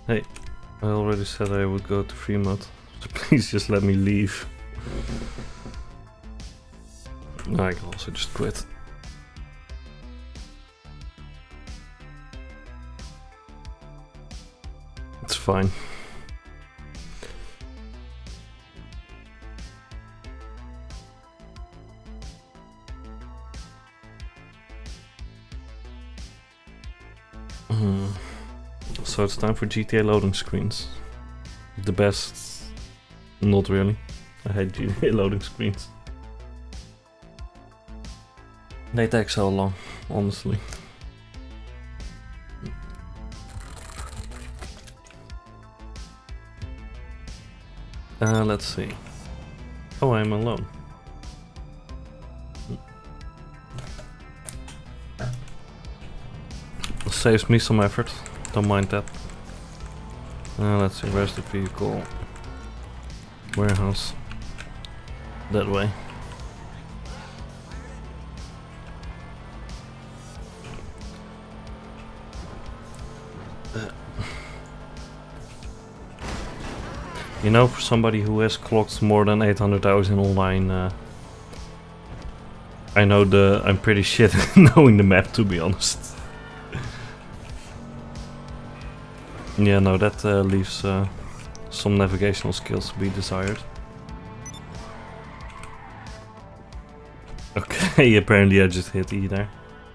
Hey, I already said I would go to free mode, so please just let me leave. I can also just quit. It's fine. So it's time for GTA loading screens. The best. Not really. I hate GTA loading screens. They take so long, honestly. Let's see. Oh, I'm alone. Saves me some effort. Don't mind that. Let's see, where's the vehicle? Warehouse. That way. You know, for somebody who has clocked more than 800 hours in online, I know I'm pretty shit at knowing the map, to be honest. Yeah, no, that leaves some navigational skills to be desired. Okay, apparently I just hit E there.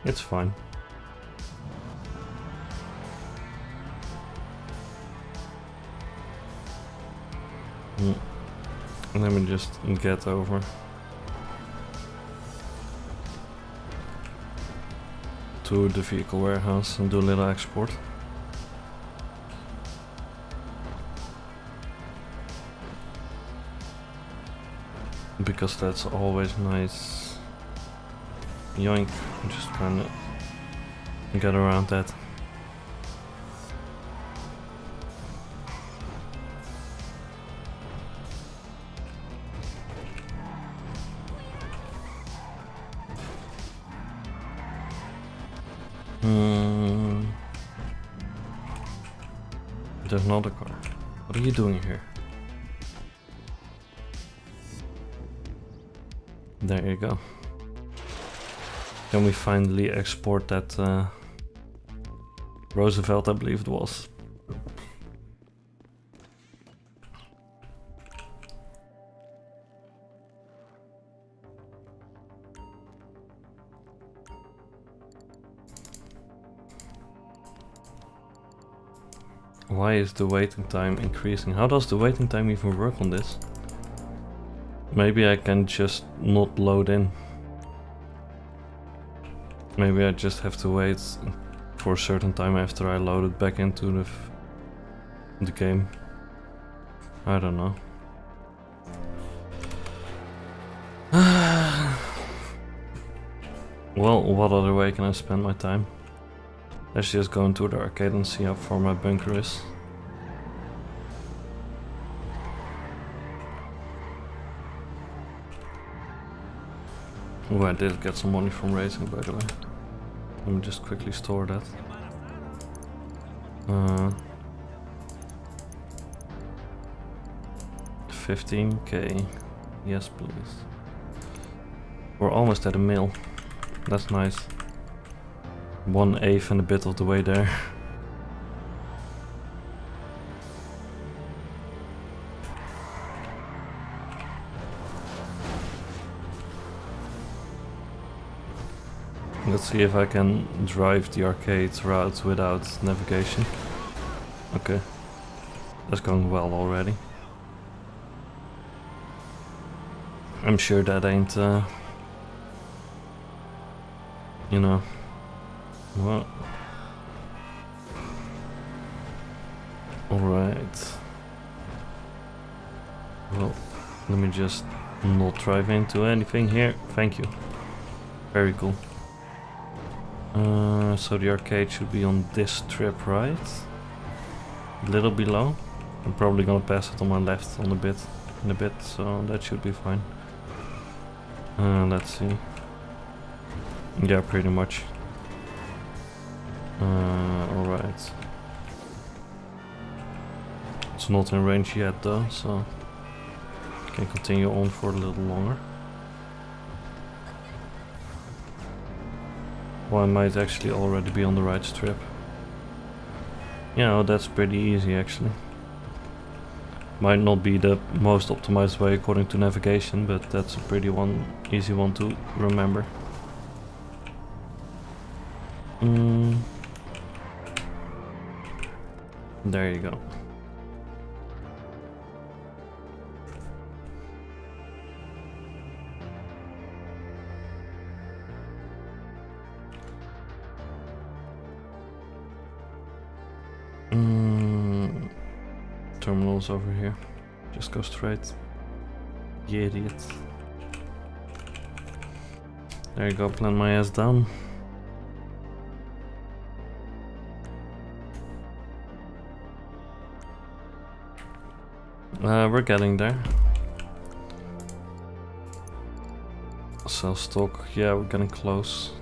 It's fine. Let me just get over to the vehicle warehouse and do a little export. Because that's always nice. Yoink, just kinda get around that. There's another car. What are you doing here? There you go. Can we finally export that Roosevelt, I believe it was. Why is the waiting time increasing? How does the waiting time even work on this? Maybe I can just not load in. Maybe I just have to wait for a certain time after I load it back into the game. I don't know. Well, what other way can I spend my time? Let's just go into the arcade and see how far my bunker is. Oh, I did get some money from racing, by the way. Let me just quickly store that. 15k. Yes, please. We're almost at a mil. That's nice. 1/8 and a bit of the way there. Let's see if I can drive the arcade route without navigation. Okay, that's going well already. I'm sure that ain't, you know, what? Alright. Well, let me just not drive into anything here. Thank you. Very cool. So the arcade should be on this strip, right? A little below. I'm probably gonna pass it on my left in a bit, so that should be fine. Let's see. Yeah, pretty much. Alright. It's not in range yet though, so can continue on for a little longer. Well, I might actually already be on the right strip. Yeah, well, that's pretty easy actually. Might not be the most optimized way according to navigation, but that's a pretty easy one to remember. There you go. Terminals over here. Just go straight. You idiot. There you go, plant my ass down. We're getting there. Sell stock, yeah, we're getting close.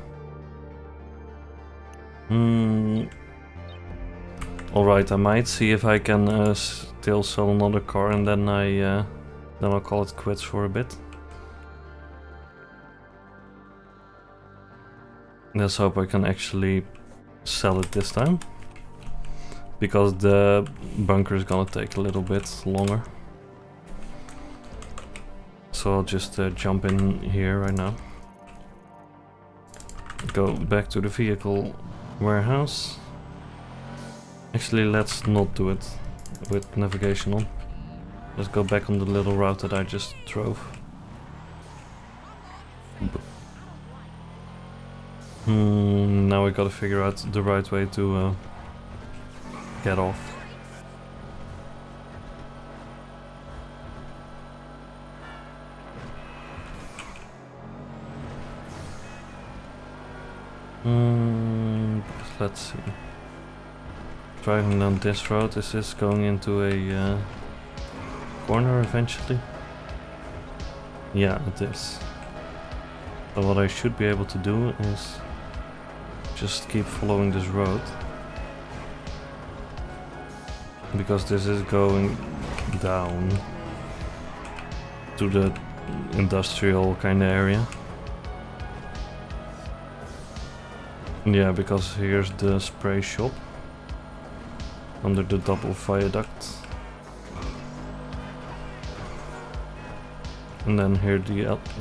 Alright, I might see if I can still sell another car, and then I'll call it quits for a bit. Let's hope I can actually sell it this time, because the bunker is gonna take a little bit longer. So I'll just jump in here right now. Go back to the vehicle warehouse. Actually, let's not do it with navigation on. Let's go back on the little route that I just drove. now we gotta figure out the right way to get off. Let's see. Driving down this road, is this going into a corner eventually? Yeah, it is. So what I should be able to do is just keep following this road. Because this is going down to the industrial kind of area. Yeah, because here's the spray shop under the double viaduct. And then here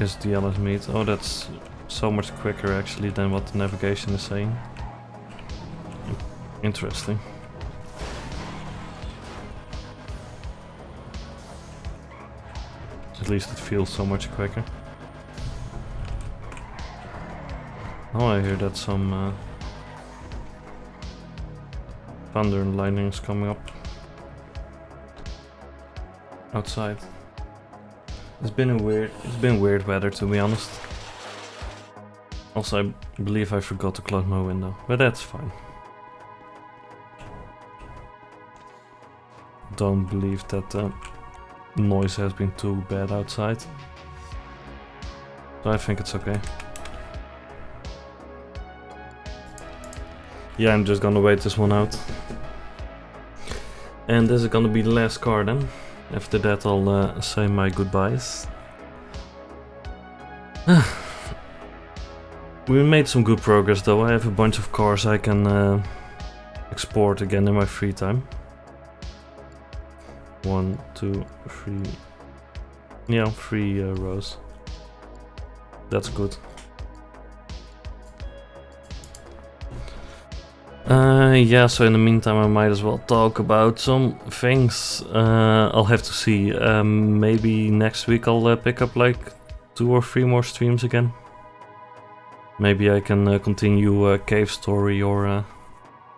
is the Alice meet. Oh, that's so much quicker actually than what the navigation is saying. Interesting. At least it feels so much quicker. Oh, I hear that some thunder and lightning is coming up outside. It's been weird weather, to be honest. Also, I believe I forgot to close my window, but that's fine. Don't believe that noise has been too bad outside, so I think it's okay. Yeah, I'm just gonna wait this one out. And this is gonna be the last car then. After that I'll say my goodbyes. We made some good progress though. I have a bunch of cars I can export again in my free time. 1, 2, 3. Yeah, 3 rows. That's good. Yeah, so in the meantime I might as well talk about some things. I'll have to see. Maybe next week I'll pick up like 2 or 3 more streams again. Maybe I can continue Cave Story or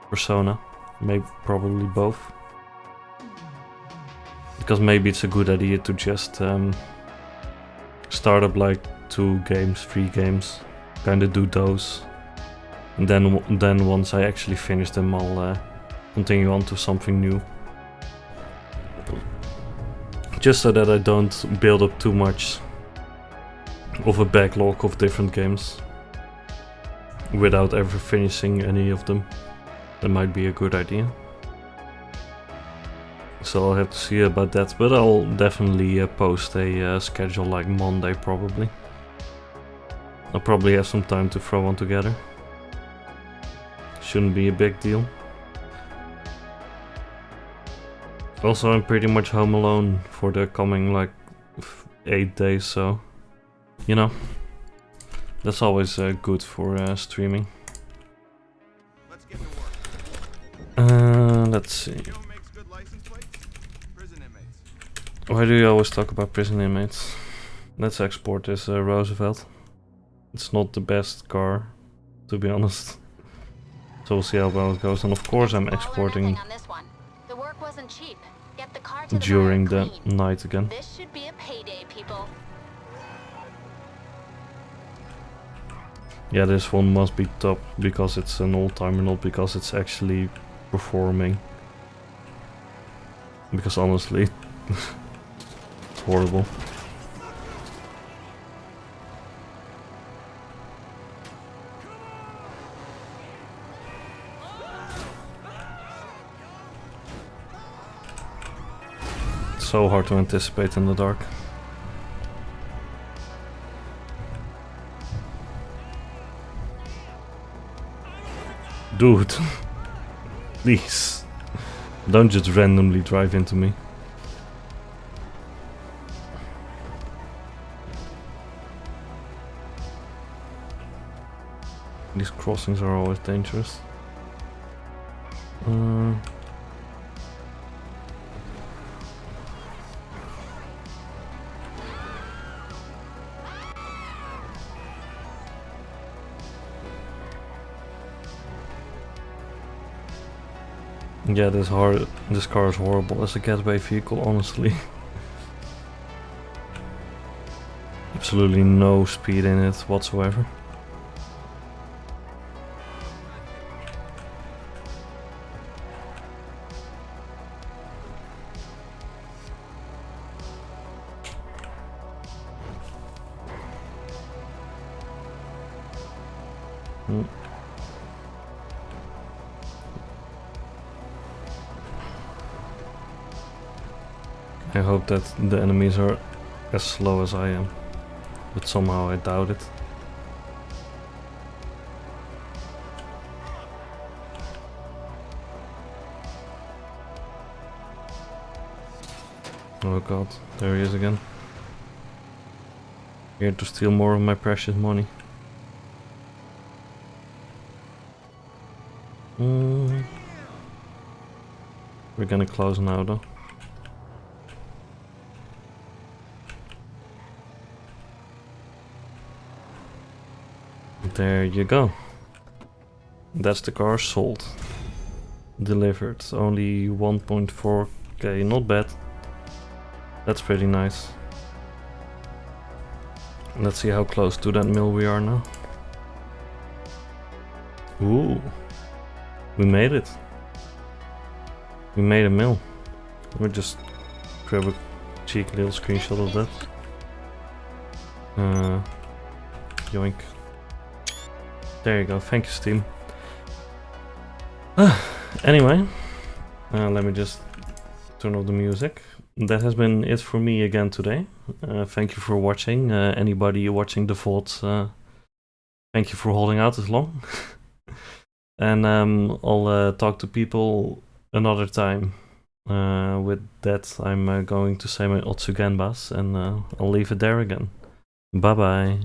Persona. Maybe probably both. Because maybe it's a good idea to just start up like 2 games, 3 games. Kinda do those. And then once I actually finish them, I'll continue on to something new. Just so that I don't build up too much of a backlog of different games without ever finishing any of them. That might be a good idea. So I'll have to see about that, but I'll definitely post a schedule like Monday probably. I'll probably have some time to throw one together. Shouldn't be a big deal. Also, I'm pretty much home alone for the coming like 8 days, so you know, that's always good for streaming. Let's get to work. Let's see. You know what makes good license plates? Prison inmates. Why do you always talk about prison inmates? Let's export this Roosevelt. It's not the best car, to be honest. So we'll see how well it goes, and of course I'm exporting On this one. The work wasn't cheap. Get the car to during the the buyer clean. night again. This should be a payday, people. Yeah, this one must be top because it's an old-timer, not because it's actually performing. Because honestly, it's horrible. So hard to anticipate in the dark. Dude, please, don't just randomly drive into me. These crossings are always dangerous. Yeah, this car is horrible as a getaway vehicle, honestly. Absolutely no speed in it whatsoever. I hope that the enemies are as slow as I am, but somehow I doubt it. Oh god, there he is again. Here to steal more of my precious money. We're gonna close now though. There you go. That's the car sold. Delivered. Only 1.4k, not bad. That's pretty nice. Let's see how close to that mill we are now. Ooh. We made it. We made a mill. We'll just grab a cheeky little screenshot of that. Yoink. There you go, thank you Steam. Anyway, let me just turn off the music. That has been it for me again today. Thank you for watching. Anybody watching the VODs, thank you for holding out as long. And I'll talk to people another time. With that, I'm going to say my Otsugenbas and I'll leave it there again. Bye bye.